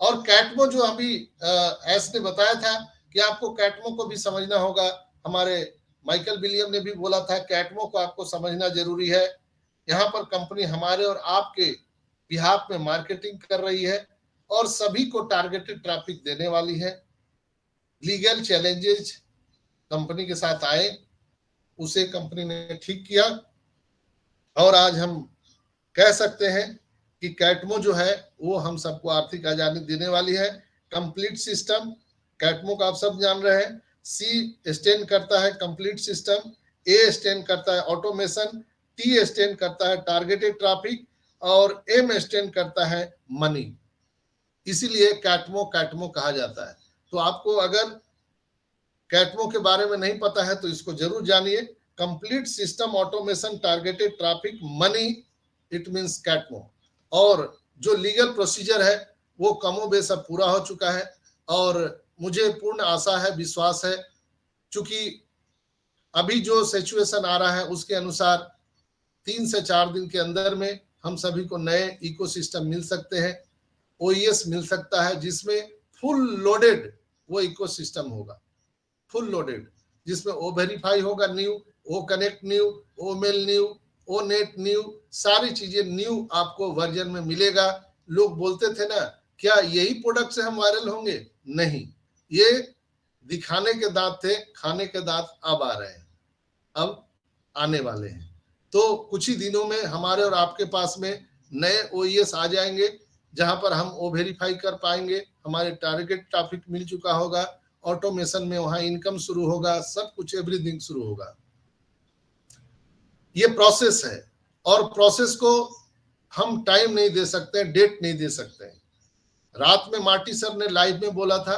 Speaker 1: और कैटमो जो अभी एस ने बताया था कि आपको कैटमो को भी समझना होगा, हमारे माइकल विलियम ने भी बोला था कैटमो को आपको समझना जरूरी है। यहाँ पर कंपनी हमारे और आपके बिहाफ में मार्केटिंग कर रही है और सभी को टारगेटेड ट्रैफिक देने वाली है। लीगल चैलेंजेस कंपनी के साथ आए, उसे कंपनी ने ठीक किया और आज हम कह सकते हैं कि कैटमो जो है वो हम सबको आर्थिक आजादी देने वाली है। कंप्लीट सिस्टम, कैटमो का आप सब जान रहे हैं। सी स्टैंड करता है कंप्लीट सिस्टम, ए स्टैंड करता है ऑटोमेशन, टी स्टैंड करता है टारगेटेड ट्रैफिक और एम स्टैंड करता है मनी। इसीलिए कैटमो कैटमो कहा जाता है। तो आपको अगर कैटमो के बारे में नहीं पता है तो इसको जरूर जानिए। Complete system automation targeted traffic money, it means कैटमो। और जो लीगल प्रोसीजर है वो कमोबेश अब पूरा हो चुका है और मुझे पूर्ण आशा है, विश्वास है, चूंकि अभी जो सिचुएशन आ रहा है उसके अनुसार 3 से 4 दिन के अंदर में हम सभी को नए इकोसिस्टम मिल सकते हैं, ओईएस मिल सकता है जिसमें फुल लोडेड वो इकोसिस्टम होगा, फुल लोडेड, जिसमें ओ वेरीफाई होगा न्यू, ओ कनेक्ट न्यू, ओ मेल न्यू, ओ नेट न्यू, सारी चीजें न्यू आपको वर्जन में मिलेगा। लोग बोलते थे ना क्या यही प्रोडक्ट से हम वायरल होंगे? नहीं, ये दिखाने के दांत थे, खाने के दांत अब आ रहे हैं, अब आने वाले हैं। तो कुछ ही दिनों में हमारे और आपके पास में नए ओईएस आ जाएंगे जहां पर हम ओ वेरीफाई कर पाएंगे, हमारे टारगेट ट्रैफिक मिल चुका होगा, ऑटोमेशन में वहां इनकम शुरू होगा, सब कुछ एवरीथिंग शुरू होगा। ये प्रोसेस है और प्रोसेस को हम टाइम नहीं दे सकते, डेट नहीं दे सकते। रात में मार्टी सर ने लाइव में बोला था,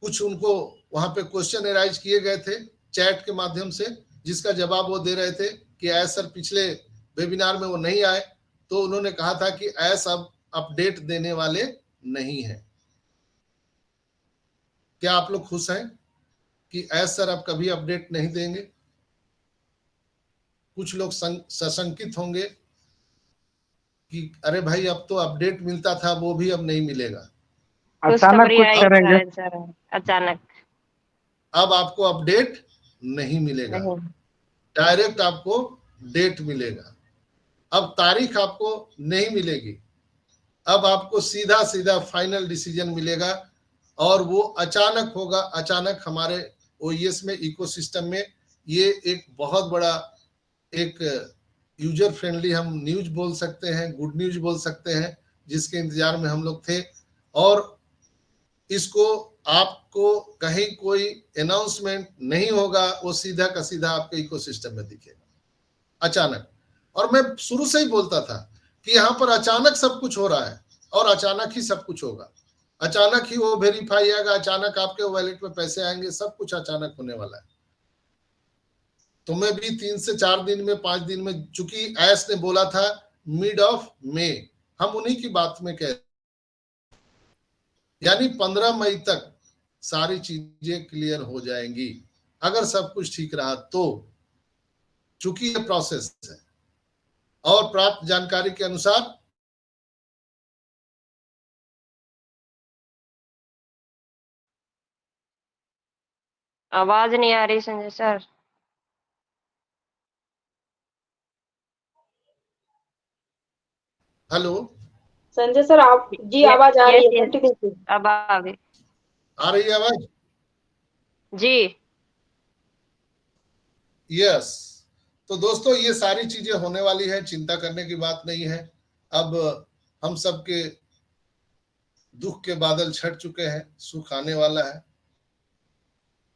Speaker 1: कुछ उनको वहां पे क्वेश्चन एराइज किए गए थे चैट के माध्यम से, जिसका जवाब वो दे रहे थे कि ऐसा सर पिछले वेबिनार में वो नहीं आए, तो उन्होंने कहा था कि ऐसा अब अपडेट देने वाले नहीं है। क्या आप लोग खुश हैं कि ऐसा सर अब कभी अपडेट नहीं देंगे? कुछ लोग सशंकित होंगे कि अरे भाई अब तो अपडेट मिलता था वो भी अब नहीं मिलेगा।
Speaker 4: अचानक कुछ करेंगे।
Speaker 3: अचानक
Speaker 1: अब आपको अपडेट नहीं मिलेगा, डायरेक्ट आपको डेट मिलेगा। अब तारीख आपको नहीं मिलेगी, अब आपको सीधा सीधा फाइनल डिसीजन मिलेगा और वो अचानक होगा। अचानक हमारे ओईएस में, इकोसिस्टम में ये एक बहुत बड़ा एक यूजर फ्रेंडली हम न्यूज बोल सकते हैं, गुड न्यूज बोल सकते हैं, जिसके इंतजार में हम लोग थे। और इसको आपको कहीं कोई अनाउंसमेंट नहीं होगा, वो सीधा का सीधा आपके इकोसिस्टम में दिखेगा अचानक। और मैं शुरू से ही बोलता था कि यहाँ पर अचानक सब कुछ हो रहा है और अचानक ही सब कुछ होगा, अचानक ही वो वेरीफाई आएगा, अचानक आपके वॉलेट में पैसे आएंगे, सब कुछ अचानक होने वाला है। तो मैं भी 3 से 4 दिन में, 5 दिन में, चूंकि एस ने बोला था मिड ऑफ मई, हम उन्हीं की बात में कह, यानी 15 मई तक सारी चीजें क्लियर हो जाएंगी अगर सब कुछ ठीक रहा तो, चूंकि ये प्रोसेस है। और प्राप्त जानकारी के अनुसार
Speaker 5: आवाज नहीं आ रही Sanjay sir.
Speaker 1: Hello,
Speaker 3: Sanjay sir आप जी आवाज आ रही है,
Speaker 5: अब आ गई
Speaker 1: आ रही है आवाज?
Speaker 5: जी।
Speaker 1: यस। तो दोस्तों ये सारी चीजें होने वाली है, चिंता करने की बात नहीं है। अब हम सबके दुख के बादल छट चुके हैं, सुख आने वाला है।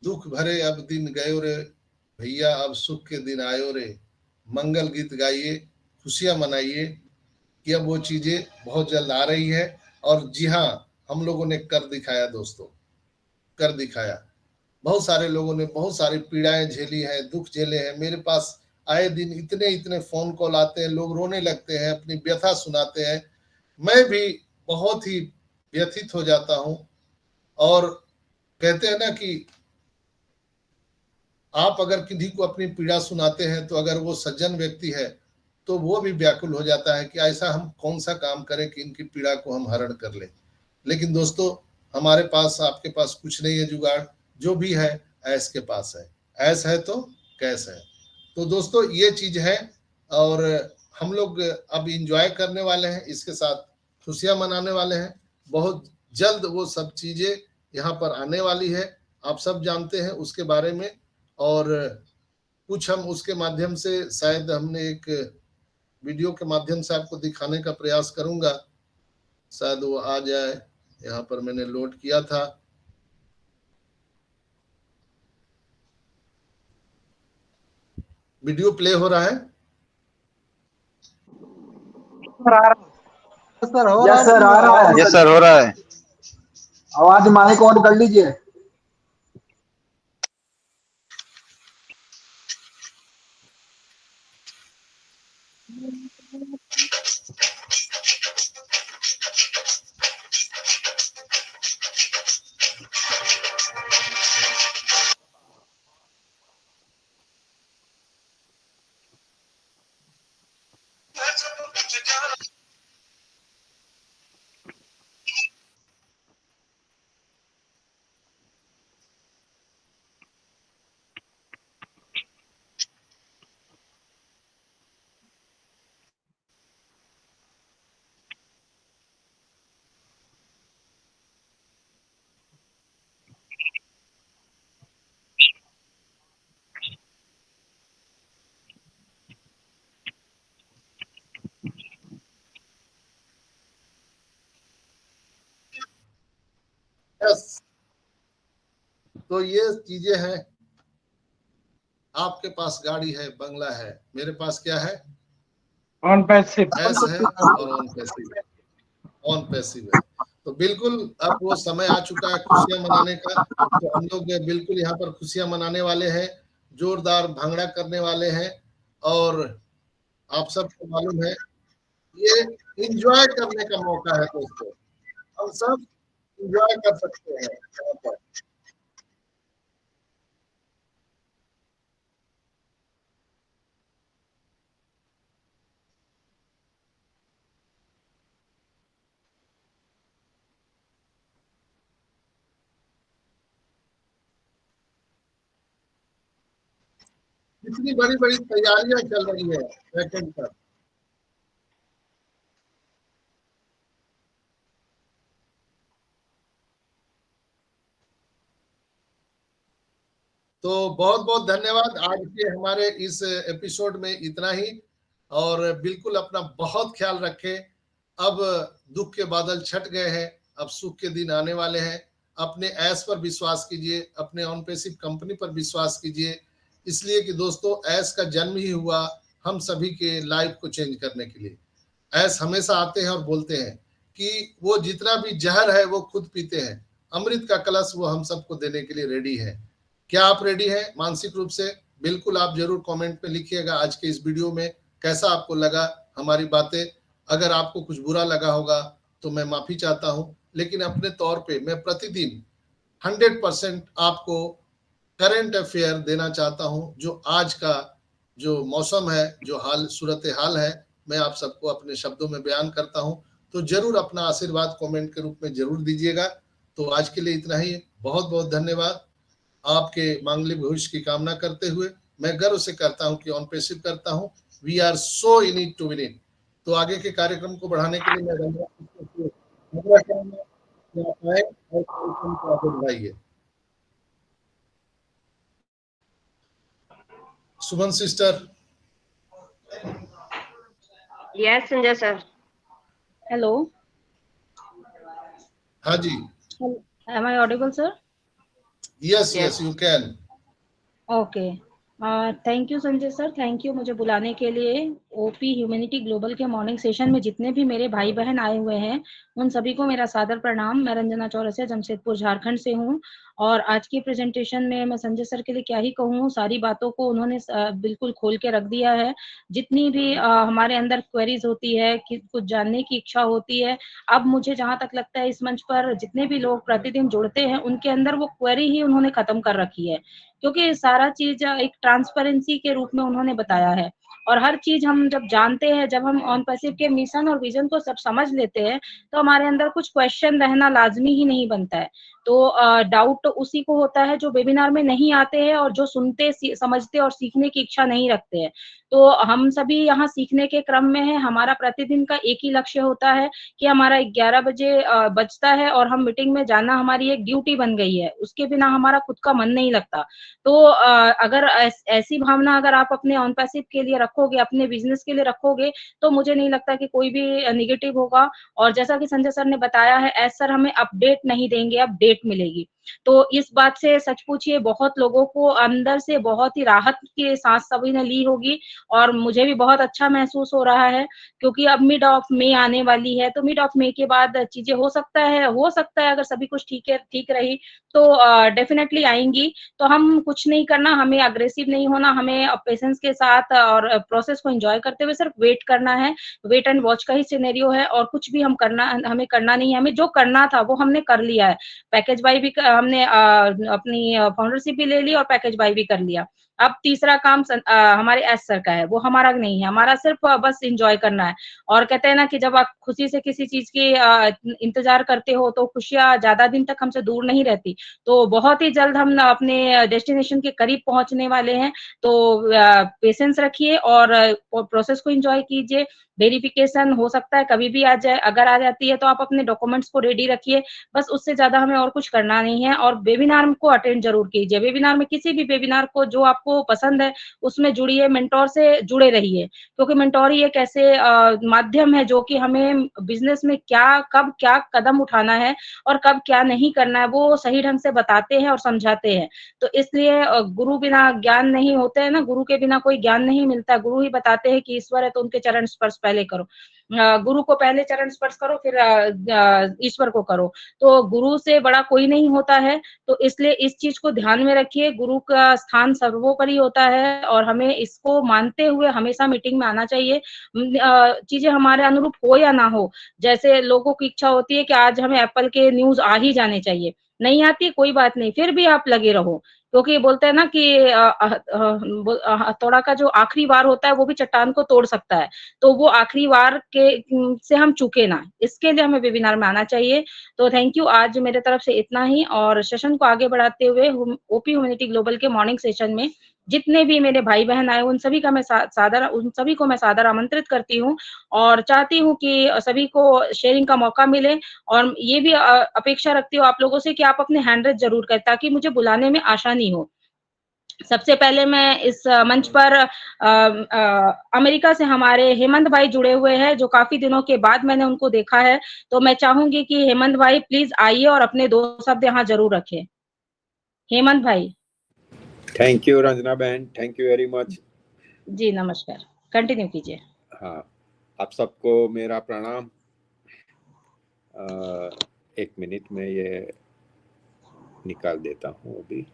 Speaker 1: दुख भरे अब दिन गयो रे भैया, अब सुख के दिन आयो रे। मंगल गीत गाइए, खुशियां मनाइए कि अब वो चीजें बहुत जल्द आ रही है। और जी हाँ, हम लोगों ने कर दिखाया दोस्तों, कर दिखाया। बहुत सारे लोगों ने बहुत सारी पीड़ाएं झेली हैं, दुख झेले हैं। मेरे पास आए दिन इतने इतने फोन कॉल आते हैं, लोग रोने लगते हैं, अपनी व्यथा सुनाते हैं। मैं भी बहुत ही व्यथित हो जाता हूं। और कहते हैं ना कि आप अगर किसी को अपनी पीड़ा सुनाते हैं तो अगर वो सज्जन व्यक्ति है तो वो भी व्याकुल हो जाता है कि ऐसा हम कौन सा काम करें कि इनकी पीड़ा को हम हरण कर लें। लेकिन दोस्तों हमारे पास, आपके पास कुछ नहीं है जुगाड़, जो भी है ऐस के पास है, ऐस है तो कैस है। तो दोस्तों ये चीज है और हम लोग अब इंजॉय करने वाले हैं, इसके साथ खुशियां मनाने वाले हैं। बहुत जल्द वो सब चीजें यहाँ पर आने वाली है, आप सब जानते हैं उसके बारे में। और कुछ हम उसके माध्यम से शायद हमने एक वीडियो के माध्यम से आपको दिखाने का प्रयास करूंगा, शायद वो आ जाए। यहाँ पर मैंने लोड किया था। वीडियो प्ले हो रहा है?
Speaker 4: सर हो रहा है। सर आ रहा है।
Speaker 6: यस सर, हो रहा है।
Speaker 4: आवाज माइक ऑन कर लीजिए।
Speaker 1: यस। तो ये चीजें हैं। आपके पास गाड़ी है, बंगला है, मेरे पास क्या है?
Speaker 6: ऑन पैसिव
Speaker 1: एस है और ऑन पैसिव है। ऑन पैसिव है। तो बिल्कुल अब वो समय आ चुका है खुशियां मनाने का। तो हम लोग बिल्कुल यहाँ पर खुशियां मनाने वाले हैं, जोरदार भांगड़ा करने वाले हैं। और आप सबको मालूम है ये एंजॉय करने का मौका है दोस्तों। हम सब एंजॉय कर सकते हैं यहाँ पर। इतनी बड़ी बड़ी तैयारियां चल रही है बैकएंड पर। तो बहुत बहुत धन्यवाद। आज के हमारे इस एपिसोड में इतना ही। और बिल्कुल अपना बहुत ख्याल रखें। अब दुख के बादल छट गए हैं, अब सुख के दिन आने वाले हैं। अपने ऐस पर विश्वास कीजिए, अपने ऑन पैसिव कंपनी पर विश्वास कीजिए। इसलिए कि दोस्तों ऐस का जन्म ही हुआ हम सभी के लाइफ को चेंज करने के लिए। ऐस हमेशा आते हैं और बोलते हैं कि वो जितना भी जहर है वो खुद पीते हैं, अमृत का कलश वो हम सबको देने के लिए रेडी है। क्या आप रेडी हैं मानसिक रूप से? बिल्कुल आप जरूर कमेंट में लिखिएगा आज के इस वीडियो में कैसा आपको लगा हमारी बातें। अगर आपको कुछ बुरा लगा होगा तो मैं माफी चाहता हूं, लेकिन अपने तौर पे मैं प्रतिदिन 100% आपको करंट अफेयर देना चाहता हूं। जो आज का जो मौसम है, जो हाल सूरत हाल है, मैं आप सबको अपने शब्दों में बयान करता हूं। तो जरूर अपना आशीर्वाद कमेंट के रूप में जरूर दीजिएगा। तो आज के लिए इतना ही। बहुत बहुत धन्यवाद। आपके मांगलिक भविष्य की कामना करते हुए मैं गर्व से कहता हूं कि ऑन पैसिव करता हूं। We are so in it to win it. तो आगे के कार्यक्रम को बढ़ाने के लिए मैं आग्रह करूंगा कि आप आए और कार्यक्रम को आगे बढ़ाइए। Suman sister.
Speaker 5: Yes, Sanjay sir.
Speaker 3: Hello.
Speaker 1: हाँ जी।
Speaker 3: Am I audible, sir?
Speaker 1: Yes
Speaker 5: Yes.
Speaker 1: Yes you can.
Speaker 3: Okay. Thank you Sanjay sir, thank you मुझे बुलाने के लिए। ओपी ह्यूमैनिटी ग्लोबल के मॉर्निंग सेशन में जितने भी मेरे भाई बहन आए हुए हैं उन सभी को मेरा सादर प्रणाम। मैं रंजना चौरसिया जमशेदपुर झारखंड से हूँ। और आज की प्रेजेंटेशन में मैं संजय सर के लिए क्या ही कहूँ, सारी बातों को उन्होंने बिल्कुल खोल के रख दिया है। जितनी भी हमारे अंदर क्वेरीज होती है, कि कुछ जानने की इच्छा होती है, अब मुझे जहाँ तक लगता है इस मंच पर जितने भी लोग प्रतिदिन जुड़ते हैं उनके अंदर वो क्वेरी ही उन्होंने खत्म कर रखी है, क्योंकि सारा चीज एक ट्रांसपेरेंसी के रूप में उन्होंने बताया है। और हर चीज हम जब जानते हैं, जब हम ऑन पैसिव के मिशन और विजन को सब समझ लेते हैं, तो हमारे अंदर कुछ क्वेश्चन रहना लाजमी ही नहीं बनता है। तो डाउट उसी को होता है जो वेबिनार में नहीं आते हैं और जो सुनते समझते और सीखने की इच्छा नहीं रखते हैं। तो हम सभी यहाँ सीखने के क्रम में हैं। हमारा प्रतिदिन का एक ही लक्ष्य होता है कि हमारा 11 बजे बजता है और हम मीटिंग में जाना हमारी एक ड्यूटी बन गई है। उसके बिना हमारा खुद का मन नहीं लगता। तो अगर ऐसी भावना अगर आप अपने ऑन पैसिव के लिए रखोगे, अपने बिज़नेस के लिए रखोगे, तो मुझे नहीं लगता कि कोई भी नेगेटिव होगा। और जैसा कि संजय सर ने बताया है, एज़ सर हमें अपडेट नहीं देंगे, अपडेट मिलेगी। तो इस बात से सच पूछिए बहुत लोगों को अंदर से बहुत ही राहत की सांस सभी ने ली होगी और मुझे भी बहुत अच्छा महसूस हो रहा है क्योंकि अब मिड ऑफ मई आने वाली है, तो मिड ऑफ मई के बाद चीज़ें हो सकता है अगर सभी कुछ ठीक रही तो डेफ़िनेटली आएँगी। तो हम कुछ नहीं करना, हमें अग्रेसिव नहीं होना, हमें पेशेंस के साथ और प्रोसेस को एन्जॉय करते हुए सिर्फ वेट करना है। वेट एंड वॉच का ही सिनेरियो है और कुछ भी हमें करना नहीं है। हमें जो करना था वो हमने कर लिया है। पैकेज बाय भी हमने अपनी फाउंडरशिप भी ले ली और पैकेज बाय भी कर लिया। अब तीसरा काम हमारे एस सर का है, वो हमारा नहीं है, हमारा सिर्फ बस एन्जॉय करना है। और कहते हैं ना कि जब आप खुशी से किसी चीज़ की इंतज़ार करते हो तो खुशियाँ ज़्यादा दिन तक हमसे दूर नहीं रहती। तो बहुत ही जल्द हम अपने डेस्टिनेशन के करीब पहुँचने वाले हैं। तो पेशेंस रखिए और प्रोसेस को एन्जॉय कीजिए। वेरिफिकेशन हो सकता है कभी भी आ जाए, अगर आ जाती है तो आप अपने डॉक्यूमेंट्स को रेडी रखिए। बस उससे ज़्यादा हमें और कुछ करना नहीं है और वेबिनार को अटेंड ज़रूर कीजिए। वेबिनार में किसी भी वेबिनार को जो आपको पसंद है, उसमें जुड़िए, मेंटर से जुड़े रहिए। क्योंकि मेंटर ही एक ऐसे माध्यम है जो कि हमें बिज़नेस में कब क्या कदम उठाना है और कब क्या नहीं करना है, वो सही ढंग से बताते हैं और समझाते हैं। तो इसलिए गुरु बिना ज्ञान नहीं होते हैं ना, गुरु के बिना कोई ज्ञान नहीं मिलता। गुरु ही बताते हैं कि ईश्वर है तो उनके चरण स्पर्श पहले करो। गुरु को पहले चरण स्पर्श करो फिर ईश्वर को करो। तो गुरु से बड़ा कोई नहीं होता है, तो इसलिए इस चीज़ को ध्यान में रखिए, गुरु का स्थान सर्वोपरि होता है और हमें इसको मानते हुए हमेशा मीटिंग में आना चाहिए। चीज़ें हमारे अनुरूप हो या ना हो, जैसे लोगों की इच्छा होती है कि आज हमें एप्पल के न्यूज़ आ ही जाने चाहिए, नहीं आती कोई बात नहीं, फिर भी आप लगे रहो। क्योंकि बोलते हैं ना कि हथौड़ा का जो आखिरी वार होता है, वो भी चट्टान को तोड़ सकता है। तो वो आखिरी वार से हम चूके ना, इसके लिए हमें वेबिनार में आना चाहिए। तो थैंक यू, आज मेरे तरफ से इतना ही और सेशन को आगे बढ़ाते हुए ओपी ह्यूमैनिटी ग्लोबल के मॉर्निंग सेशन में जितने भी मेरे भाई-बहन आए, उन सभी को मैं सादर आमंत्रित करती हूँ और चाहती हूँ कि सभी को शेयरिंग का मौका मिले और ये भी अपेक्षा रखती हूँ आप लोगों से कि आप अपने हैंड रेज़ ज़रूर करें ताकि मुझे बुलाने में आसानी हो। सबसे पहले मैं इस मंच पर अमेरिका से हमारे हेमंत भाई जुड़े हुए हैं, जो काफ़ी दिनों के बाद मैंने उनको देखा है। तो मैं चाहूँगी कि हेमंत भाई प्लीज़ आइए और अपने 2 शब्द यहाँ ज़रूर रखें। हेमंत भाई।
Speaker 7: थैंक यू रंजना बहन, थैंक यू वेरी मच।
Speaker 3: जी, नमस्कार। कंटिन्यू कीजिए।
Speaker 7: हाँ, आप सबको मेरा प्रणाम। 1 मिनट में ये निकाल देता हूँ अभी।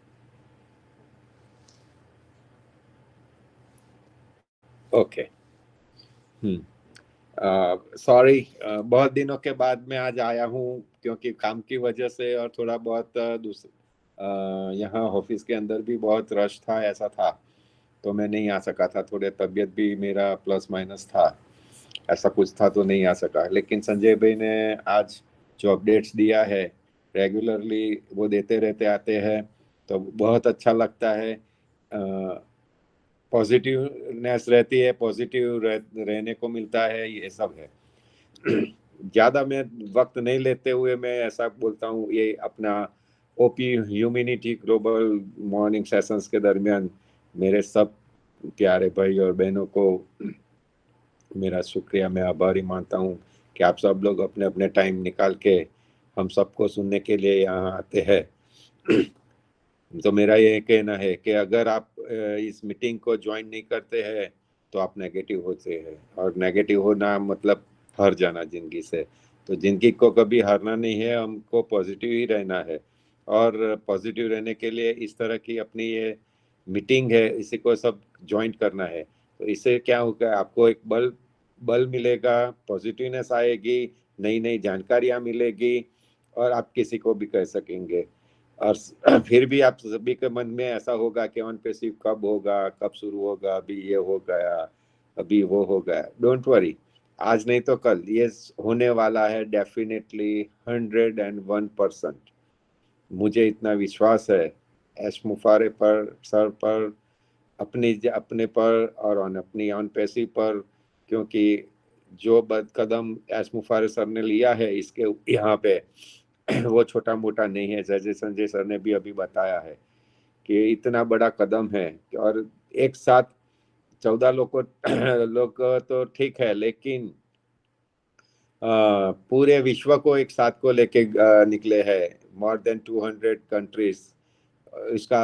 Speaker 7: ओके। सॉरी, बहुत दिनों के बाद मैं आज आया हूँ क्योंकि काम की वजह से और थोड़ा बहुत यहाँ ऑफिस के अंदर भी बहुत रश था, ऐसा था तो मैं नहीं आ सका था। थोड़े तबीयत भी मेरा प्लस माइनस था, ऐसा कुछ था तो नहीं आ सका। लेकिन संजय भाई ने आज जो अपडेट्स दिया है रेगुलरली वो देते रहते आते हैं तो बहुत अच्छा लगता है। पॉजिटिवनेस रहती है, पॉजिटिव रहने को मिलता है, ये सब है। ज़्यादा मैं वक्त नहीं लेते हुए मैं ऐसा बोलता हूँ, ये अपना OP humanity global morning sessions के दरमियान मेरे सब प्यारे भाई और बहनों को मेरा शुक्रिया, मैं आभारी मानता हूँ कि आप सब लोग अपने अपने टाइम निकाल के हम सबको सुनने के लिए यहाँ आते हैं। तो मेरा ये कहना है कि अगर आप इस मीटिंग को ज्वाइन नहीं करते हैं तो आप नेगेटिव होते हैं, और नेगेटिव होना मतलब हार जाना जिंदगी से। तो जिंदगी को कभी हारना नहीं है, हमको पॉजिटिव ही रहना है। और पॉजिटिव रहने के लिए इस तरह की अपनी ये मीटिंग है, इसी को सब ज्वाइन करना है। तो इससे क्या होगा, आपको एक बल मिलेगा, पॉजिटिवनेस आएगी, नई नई जानकारियाँ मिलेगी और आप किसी को भी कह सकेंगे। और फिर भी आप सभी के मन में ऐसा होगा कि ऑन पैसिव कब होगा, कब शुरू होगा, अभी ये हो गया, अभी वो हो गया। डोंट वरी, आज नहीं तो कल ये होने वाला है डेफिनेटली 101%। मुझे इतना विश्वास है एस मुफारे पर, सर पर, अपने पर और अपनी ऑन पैसिव पर, क्योंकि जो कदम एस मुफारे सर ने लिया है इसके यहाँ पे वो छोटा मोटा नहीं है। जैसे संजय सर ने भी अभी बताया है कि इतना बड़ा कदम है, और एक साथ 14 लोग तो ठीक है, लेकिन पूरे विश्व को एक साथ को लेके निकले हैं, मोर देन 200 कंट्रीज। इसका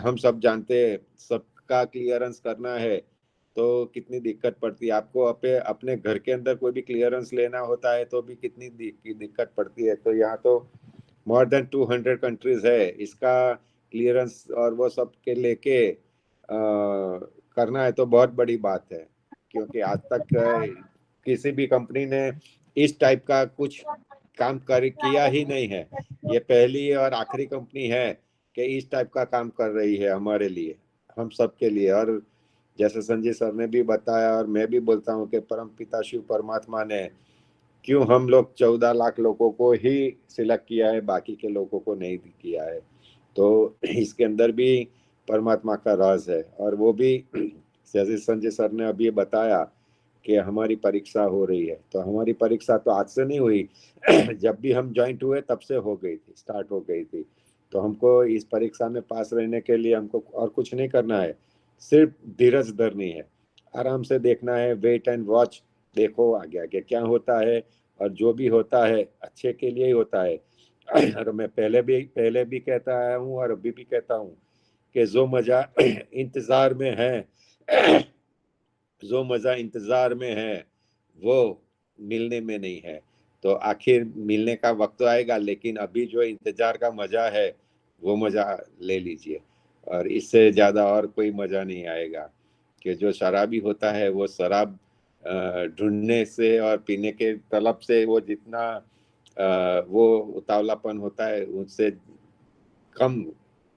Speaker 7: हम सब जानते हैं, सबका क्लियरेंस करना है तो कितनी दिक्कत पड़ती है। आपको अपने घर के अंदर कोई भी क्लियरेंस लेना होता है तो भी कितनी दिक्कत पड़ती है। तो यहाँ तो मोर देन 200 कंट्रीज है, इसका क्लियरेंस और वो सब के लेके करना है तो बहुत बड़ी बात है, क्योंकि आज तक किसी भी कंपनी ने इस टाइप का कुछ काम किया ही नहीं है। ये पहली और आखिरी कंपनी है कि इस टाइप का काम कर रही है हमारे लिए, हम सब के लिए। और जैसे संजय सर ने भी बताया और मैं भी बोलता हूँ कि परमपिता शिव परमात्मा ने क्यों हम लोग 14 लाख लोगों को ही सिलेक्ट किया है, बाकी के लोगों को नहीं किया है। तो इसके अंदर भी परमात्मा का राज है। और वो भी जैसे संजय सर ने अभी बताया कि हमारी परीक्षा हो रही है, तो हमारी परीक्षा तो आज से नहीं हुई जब भी हम ज्वाइंट हुए तब से हो गई थी, स्टार्ट हो गई थी। तो हमको इस परीक्षा में पास रहने के लिए हमको और कुछ नहीं करना है, सिर्फ धीरज धरनी है, आराम से देखना है, वेट एंड वॉच, देखो आगे आगे क्या होता है, और जो भी होता है अच्छे के लिए ही होता है। और मैं पहले भी कहता आया हूँ और अभी भी कहता हूँ कि जो मजा इंतजार में है जो मजा इंतजार में है वो मिलने में नहीं है। तो आखिर मिलने का वक्त आएगा, लेकिन अभी जो इंतजार का मजा है वो मजा ले लीजिए, और इससे ज्यादा और कोई मजा नहीं आएगा। कि जो शराबी होता है वो शराब ढूंढने से और पीने के तलब से वो जितना वो उतावलापन होता है उससे कम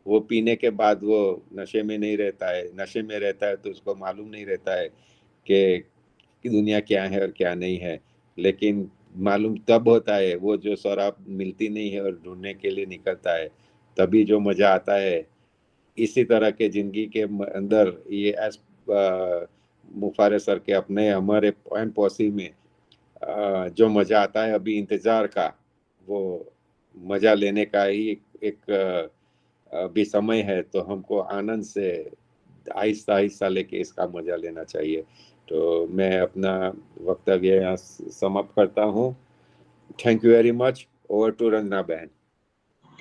Speaker 7: वो पीने के बाद वो नशे में नहीं रहता है। नशे में रहता है तो उसको मालूम नहीं रहता है कि दुनिया क्या है और क्या नहीं है। लेकिन मालूम तब होता है वो जो शराब मिलती नहीं है और ढूंढने के लिए निकलता है, तभी जो मजा आता है। इसी तरह के जिंदगी के अंदर ये एस मुफारे सर के अपने हमारे पॉइंट पॉसी में जो मजा आता है अभी इंतजार का, वो मजा लेने का ही एक भी समय है। तो हमको आनंद से आहिस्ता आहिस्ता लेके इसका मजा लेना चाहिए। तो मैं अपना वक्तव्य यहाँ समाप्त करता हूँ। Thank you very much. Over to Ranjana बहन।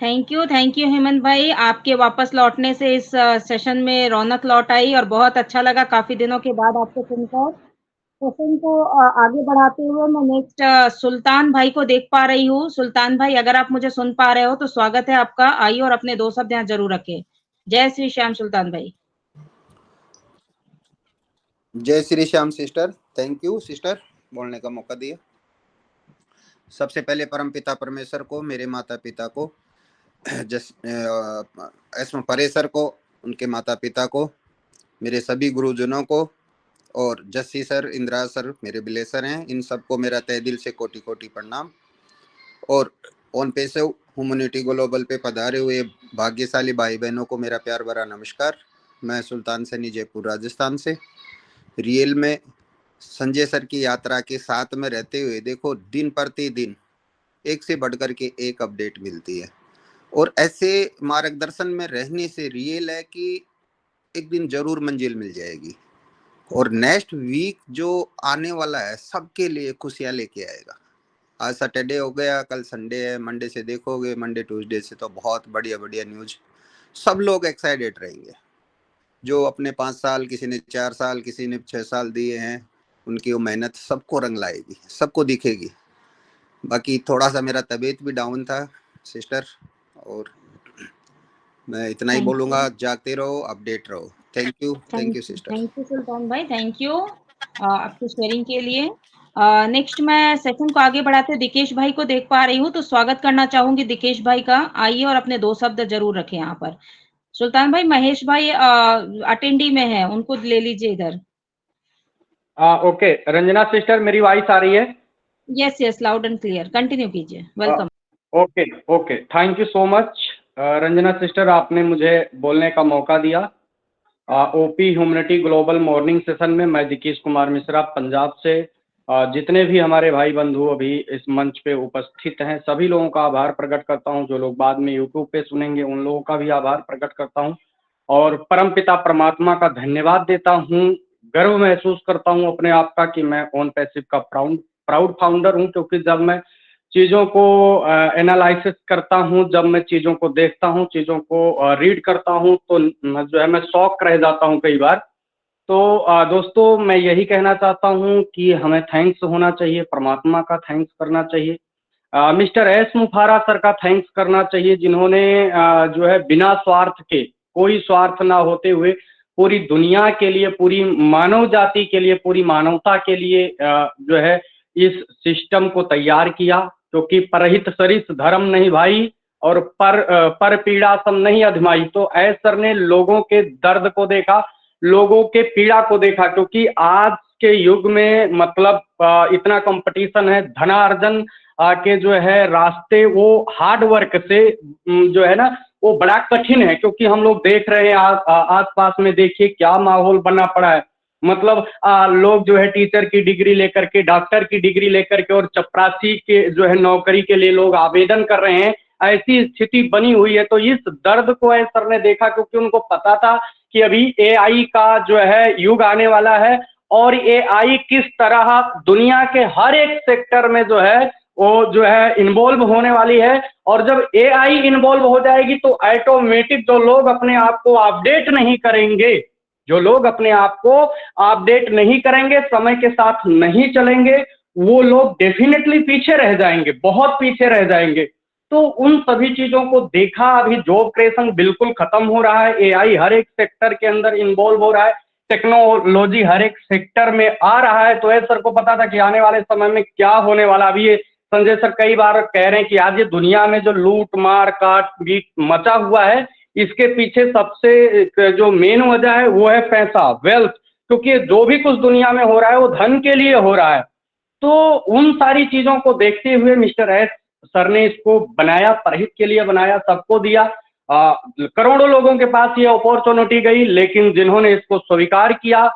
Speaker 3: थैंक यू हेमंत भाई, आपके वापस लौटने से इस सेशन में रौनक लौट आई और बहुत अच्छा लगा काफी दिनों के बाद आपको सुनकर। सेशन को आगे बढ़ाते हुए मैं नेक्स्ट सुल्तान भाई को देख पा रही हूँ। सुल्तान भाई, अगर आप मुझे सुन पा रहे हो तो स्वागत है आपका, आइए और अपने 2 शब्द यहाँ जरूर रखें। जय श्री श्याम सुल्तान भाई।
Speaker 8: जय Shri Shyam sister, thank you sister बोलने का मौका दिया। सबसे पहले परमपिता परमेश्वर को, मेरे माता पिता को, एस मुफारे सर को, उनके माता पिता को, मेरे सभी गुरुजनों को, और जस्सी सर, इंदिरा सर मेरे बिले सर हैं, इन सबको मेरा तहे दिल से कोटि कोटि प्रणाम। और ऑन पैसिव ह्यूमैनिटी ग्लोबल पे पधारे हुए भाग्यशाली भाई बहनों को मेरा प्यार भरा नमस्कार। मैं सुल्तान सैनी, जयपुर राजस्थान से। रियल में संजय सर की यात्रा के साथ में रहते हुए देखो दिन प्रतिदिन एक से बढ़कर के एक अपडेट मिलती है, और ऐसे मार्गदर्शन में रहने से रियल है कि एक दिन जरूर मंजिल मिल जाएगी। और नेक्स्ट वीक जो आने वाला है सबके लिए खुशियां लेके आएगा। आज सैटरडे हो गया, कल संडे है, मंडे से देखोगे, मंडे ट्यूसडे से तो बहुत बढ़िया बढ़िया न्यूज, सब लोग एक्साइटेड रहेंगे। जो अपने 5 साल, किसी ने 4 साल, किसी ने 6 साल दिए हैं, उनकी वो मेहनत सबको रंग लाएगी, सबको दिखेगी। बाकी थोड़ा सा मेरा तबीयत भी डाउन था सिस्टर, और मैं इतना ही बोलूंगा, जागते रहो, अपडेट रहो। Thank you sister.
Speaker 3: Thank you Sultan भाई, थैंक यू आपकी शेयरिंग के लिए। नेक्स्ट मैं सेशन को आगे बढ़ाते दिकेश भाई को देख पा रही हूँ, तो स्वागत करना चाहूंगी दिकेश भाई का, आइए और अपने 2 शब्द जरूर रखें यहाँ पर। सुल्तान भाई, महेश भाई अटेंडी में है, उनको ले लीजिए इधर।
Speaker 6: ओके, रंजना सिस्टर मेरी वॉइस आ रही है?
Speaker 3: Yes, loud and clear, continue कीजिए। Welcome.
Speaker 6: Okay, thank you so much Ranjana sister, आपने मुझे बोलने का मौका दिया। OP humanity global morning session में मैं जिकेश कुमार मिश्रा पंजाब से जितने भी हमारे भाई बंधु अभी इस मंच पे उपस्थित हैं सभी लोगों का आभार प्रकट करता हूं। जो लोग बाद में यूट्यूब पे सुनेंगे उन लोगों का भी आभार प्रकट करता हूं और परमपिता परमात्मा का धन्यवाद देता हूं। गर्व महसूस करता हूं अपने आप का कि मैं ऑन पैसिव का प्राउड फाउंडर हूं, क्योंकि जब मैं चीज़ों को एनालिसिस करता हूं, जब मैं चीज़ों को देखता हूं, चीज़ों को रीड करता हूं, तो जो है मैं शॉक रह जाता हूं कई बार। तो दोस्तों मैं यही कहना चाहता हूं कि हमें थैंक्स होना चाहिए, परमात्मा का थैंक्स करना चाहिए, मिस्टर एस मुफारा सर का थैंक्स करना चाहिए, जिन्होंने जो है बिना स्वार्थ के, कोई स्वार्थ ना होते हुए पूरी दुनिया के लिए, पूरी मानव जाति के लिए, पूरी मानवता के लिए जो है इस सिस्टम को तैयार किया, क्योंकि परहित सरिस धर्म नहीं भाई और पर पीड़ा सम नहीं अधमाई। तो एस सर ने लोगों के दर्द को देखा, लोगों के पीड़ा को देखा, क्योंकि आज के युग में मतलब इतना कंपटीशन है, धनार्जन के जो है रास्ते वो हार्ड वर्क से जो है ना वो बड़ा कठिन है, क्योंकि हम लोग देख रहे हैं आस पास में देखिए क्या माहौल बना पड़ा है। मतलब लोग जो है टीचर की डिग्री लेकर के, डॉक्टर की डिग्री लेकर के और चपरासी के जो है नौकरी के लिए लोग आवेदन कर रहे हैं, ऐसी स्थिति बनी हुई है। तो इस दर्द को एस सर ने देखा, क्योंकि उनको पता था कि अभी एआई का जो है युग आने वाला है और एआई किस तरह दुनिया के हर एक सेक्टर में जो है वो जो है इन्वॉल्व होने वाली है। और जब एआई इन्वॉल्व हो जाएगी तो ऑटोमेटिक जो लोग अपने आप को अपडेट नहीं करेंगे, जो लोग अपने आप को अपडेट नहीं करेंगे, समय के साथ नहीं चलेंगे, वो लोग डेफिनेटली पीछे रह जाएंगे, बहुत पीछे रह जाएंगे। तो उन सभी चीजों को देखा, अभी जॉब क्रिएशन बिल्कुल खत्म हो रहा है, एआई हर एक सेक्टर के अंदर इन्वॉल्व हो रहा है, टेक्नोलॉजी हर एक सेक्टर में आ रहा है। तो एस सर को पता था कि आने वाले समय में क्या होने वाला। अभी ये संजय सर कई बार कह रहे हैं कि आज ये दुनिया में जो लूट मार काट पीट मचा हुआ है, इसके पीछे सबसे जो मेन वजह है वो है पैसा, वेल्थ, क्योंकि जो भी कुछ दुनिया में हो रहा है वो धन के लिए हो रहा है। तो उन सारी चीजों को देखते हुए मिस्टर एस सर ने इसको बनाया, परहित के लिए बनाया, सबको दिया। करोड़ों लोगों के पास ये अपॉर्चुनिटी गई, लेकिन जिन्होंने इसको स्वीकार किया,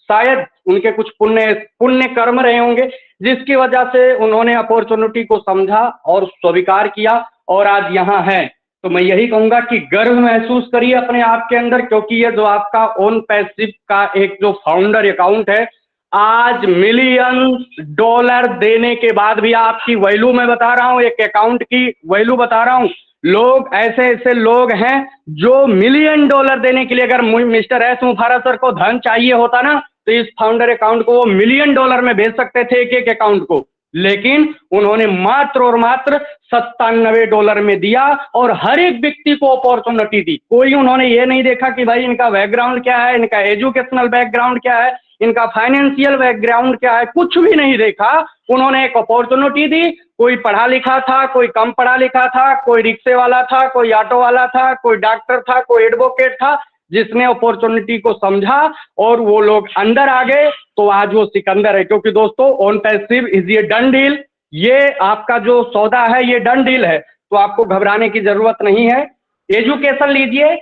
Speaker 6: शायद उनके कुछ पुण्य कर्म रहे होंगे, जिसकी वजह से उन्होंने अपॉर्चुनिटी को समझा और स्वीकार किया और आज यहाँ है। तो मैं यही कहूंगा कि गर्व महसूस करिए अपने आप के अंदर, क्योंकि ये जो आपका ओन पैसिव का एक जो फाउंडर अकाउंट है, आज $मिलियन देने के बाद भी आपकी वैल्यू मैं बता रहा हूं, एक अकाउंट की वैल्यू बता रहा हूं। लोग ऐसे लोग हैं जो $1 मिलियन देने के लिए, अगर मिस्टर एस मुफारा सर को धन चाहिए होता ना तो इस फाउंडर अकाउंट को वो $1 मिलियन में भेज सकते थे, एक अकाउंट को, लेकिन उन्होंने मात्र और मात्र $97 में दिया और हर एक व्यक्ति को अपॉर्चुनिटी दी। कोई उन्होंने ये नहीं देखा कि भाई इनका बैकग्राउंड क्या है, इनका एजुकेशनल बैकग्राउंड क्या है, इनका फाइनेंशियल बैकग्राउंड क्या है, कुछ भी नहीं देखा। उन्होंने एक अपॉर्चुनिटी दी। कोई पढ़ा लिखा था, कोई कम पढ़ा लिखा था, कोई रिक्शे वाला था, कोई ऑटो वाला था, कोई डॉक्टर था, कोई एडवोकेट था, जिसने अपॉर्चुनिटी को समझा और वो लोग अंदर आ गए, तो आज वो सिकंदर है। क्योंकि दोस्तों ऑन पैसिव इज ये डन डील, ये आपका जो सौदा है ये डन डील है, तो आपको घबराने की जरूरत नहीं है। एजुकेशन लीजिए,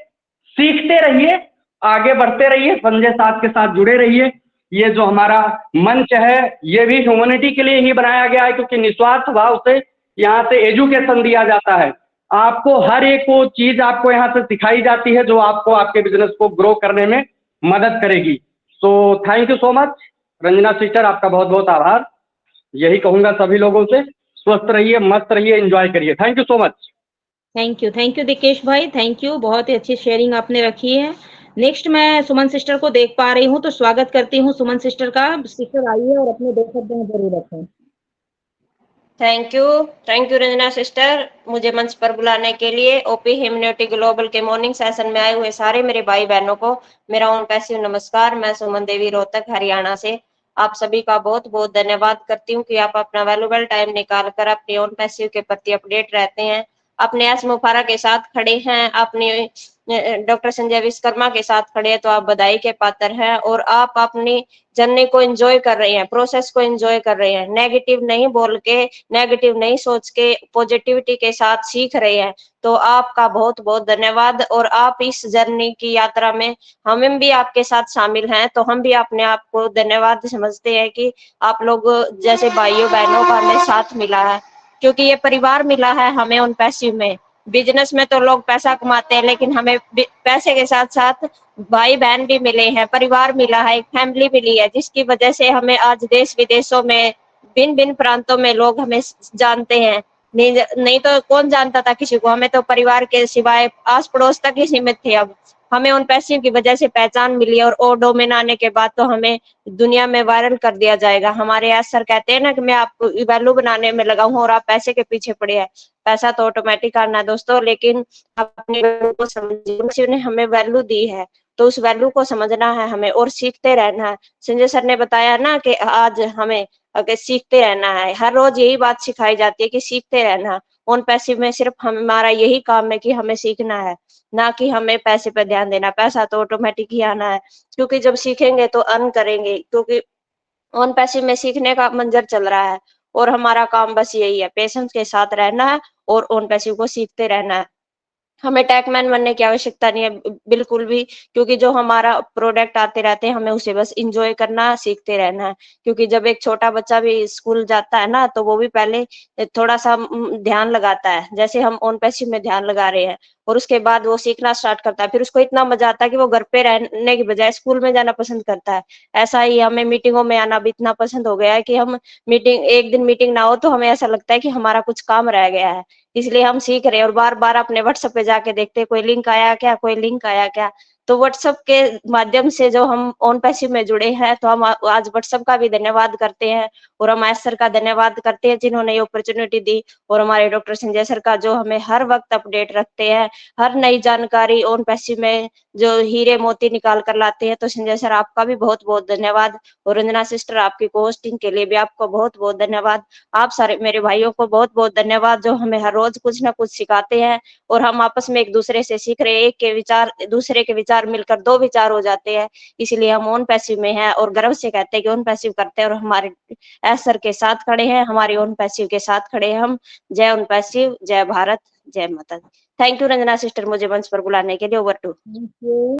Speaker 6: सीखते रहिए, आगे बढ़ते रहिए, संजय साथ के साथ जुड़े रहिए। ये जो हमारा मंच है ये भी ह्यूमैनिटी के लिए ही बनाया गया है, क्योंकि निस्वार्थ भाव से यहाँ से एजुकेशन दिया जाता है। आपको हर एक वो चीज आपको यहाँ से सिखाई जाती है जो आपको आपके बिजनेस को ग्रो करने में मदद करेगी। So thank you so much Ranjana sister, आपका बहुत बहुत आभार। यही कहूंगा सभी लोगों से, स्वस्थ रहिए, मस्त रहिए, एंजॉय करिए। Thank you so much.
Speaker 3: Thank you Dikesh भाई, थैंक यू, बहुत ही अच्छी शेयरिंग आपने रखी है। नेक्स्ट मैं सुमन सिस्टर को देख पा रही हूँ, तो स्वागत करती हूँ सुमन सिस्टर का। सिस्टर आइए और अपने 2 शब्द जरूर रखें।
Speaker 5: थैंक यू रंजना सिस्टर, मुझे मंच पर बुलाने के लिए। ओपी ह्यूमनिटी ग्लोबल के मॉर्निंग सेशन में आए हुए सारे मेरे भाई बहनों को मेरा ऑन पैसिव नमस्कार। मैं सुमन देवी रोहतक हरियाणा से आप सभी का बहुत बहुत धन्यवाद करती हूँ कि आप अपना वैल्यूएबल टाइम निकाल कर अपने ऑन पैसिव के प्रति अपडेट रहते हैं, अपने एस मुफारा के साथ खड़े हैं, अपनी डॉक्टर संजय विश्वकर्मा के साथ खड़े हैं तो आप बधाई के पात्र हैं और आप अपनी जर्नी को एंजॉय कर रहे हैं, प्रोसेस को एंजॉय कर रहे हैं, नेगेटिव नहीं बोल के, नेगेटिव नहीं सोच के पॉजिटिविटी के साथ सीख रहे हैं। तो आपका बहुत बहुत धन्यवाद। और आप इस जर्नी की यात्रा में हम भी आपके साथ शामिल हैं, तो हम भी अपने आप को धन्यवाद समझते हैं कि आप लोग जैसे भाइयों बहनों का हमें साथ मिला है, क्योंकि ये परिवार मिला है हमें उन पैसे में। बिजनेस में तो लोग पैसा कमाते हैं, लेकिन हमें पैसे के साथ साथ भाई बहन भी मिले हैं, परिवार मिला है, एक फैमिली मिली है, जिसकी वजह से हमें आज देश विदेशों में भिन्न भिन्न प्रांतों में लोग हमें जानते हैं। नहीं तो कौन जानता था किसी को, हमें तो परिवार के सिवाय आस पड़ोस तक ही सीमित थे। अब हमें उन पैसों की वजह से पहचान मिली और ओ डोमेन आने के बाद तो हमें दुनिया में वायरल कर दिया जाएगा। हमारे आज सर कहते हैं ना कि मैं आपको वैल्यू बनाने में लगा हूँ और आप पैसे के पीछे पड़े हैं। पैसा तो ऑटोमेटिक आना है दोस्तों, लेकिन अपनी वैल्यू को समझिए, ने हमें वैल्यू दी है तो उस वैल्यू को समझना है हमें और सीखते रहना है। संजय सर ने बताया ना कि आज हमें अगर सीखते रहना है, हर रोज यही बात सिखाई जाती है कि सीखते रहना। ऑन पैसिव में सिर्फ हमारा यही काम है कि हमें सीखना है, ना कि हमें पैसे पे ध्यान देना। पैसा तो ऑटोमेटिक ही आना है, क्योंकि जब सीखेंगे तो अर्न करेंगे, क्योंकि ऑन पैसिव में सीखने का मंजर चल रहा है और हमारा काम बस यही है, पेशेंस के साथ रहना है और ऑन पैसिव को सीखते रहना है। हमें टैगमैन बनने की आवश्यकता नहीं है बिल्कुल भी, क्योंकि जो हमारा प्रोडक्ट आते रहते हैं हमें उसे बस इंजॉय करना है, सीखते रहना है। क्योंकि जब एक छोटा बच्चा भी स्कूल जाता है ना, तो वो भी पहले थोड़ा सा ध्यान लगाता है, जैसे हम ऑन पैसिव में ध्यान लगा रहे हैं, और उसके बाद वो सीखना स्टार्ट करता है। फिर उसको इतना मजा आता है कि वो घर पे रहने की बजाय स्कूल में जाना पसंद करता है। ऐसा ही हमें मीटिंगों में आना भी इतना पसंद हो गया है कि हम एक दिन मीटिंग ना हो तो हमें ऐसा लगता है कि हमारा कुछ काम रह गया है, इसलिए हम सीख रहे हैं और बार बार अपने व्हाट्सएप पे जाके देखते हैं कोई लिंक आया क्या, कोई लिंक आया क्या। तो व्हाट्सएप के माध्यम से जो हम ऑन पैसिव में जुड़े हैं, तो हम आज व्हाट्सएप का भी धन्यवाद करते हैं और हम एस सर का धन्यवाद करते हैं जिन्होंने ये अपॉर्चुनिटी दी, और हमारे डॉक्टर संजय सर का जो हमें हर वक्त अपडेट रखते हैं, हर नई जानकारी ऑन पैसिव में जो हीरे मोती निकाल कर लाते हैं। तो संजय सर आपका भी बहुत बहुत धन्यवाद, और रंजना सिस्टर आपकी होस्टिंग के लिए भी आपको बहुत बहुत धन्यवाद। आप सारे मेरे भाइयों को बहुत बहुत धन्यवाद, जो हमें हर रोज कुछ ना कुछ सिखाते हैं और हम आपस में एक दूसरे से सीख रहे हैं। एक के विचार दूसरे के विचार मिलकर दो विचार हो जाते हैं, इसलिए हम ऑन पैसिव में हैं और गर्व से कहते हैं कि ऑन पैसिव करते हैं और हमारे एस सर के साथ खड़े हैं, हमारे ऑन पैसिव के साथ खड़े हैं हम। जय ऑन पैसिव, जय भारत, जय माता दी। थैंक यू रंजना सिस्टर मुझे मंच पर बुलाने के लिए। Over to.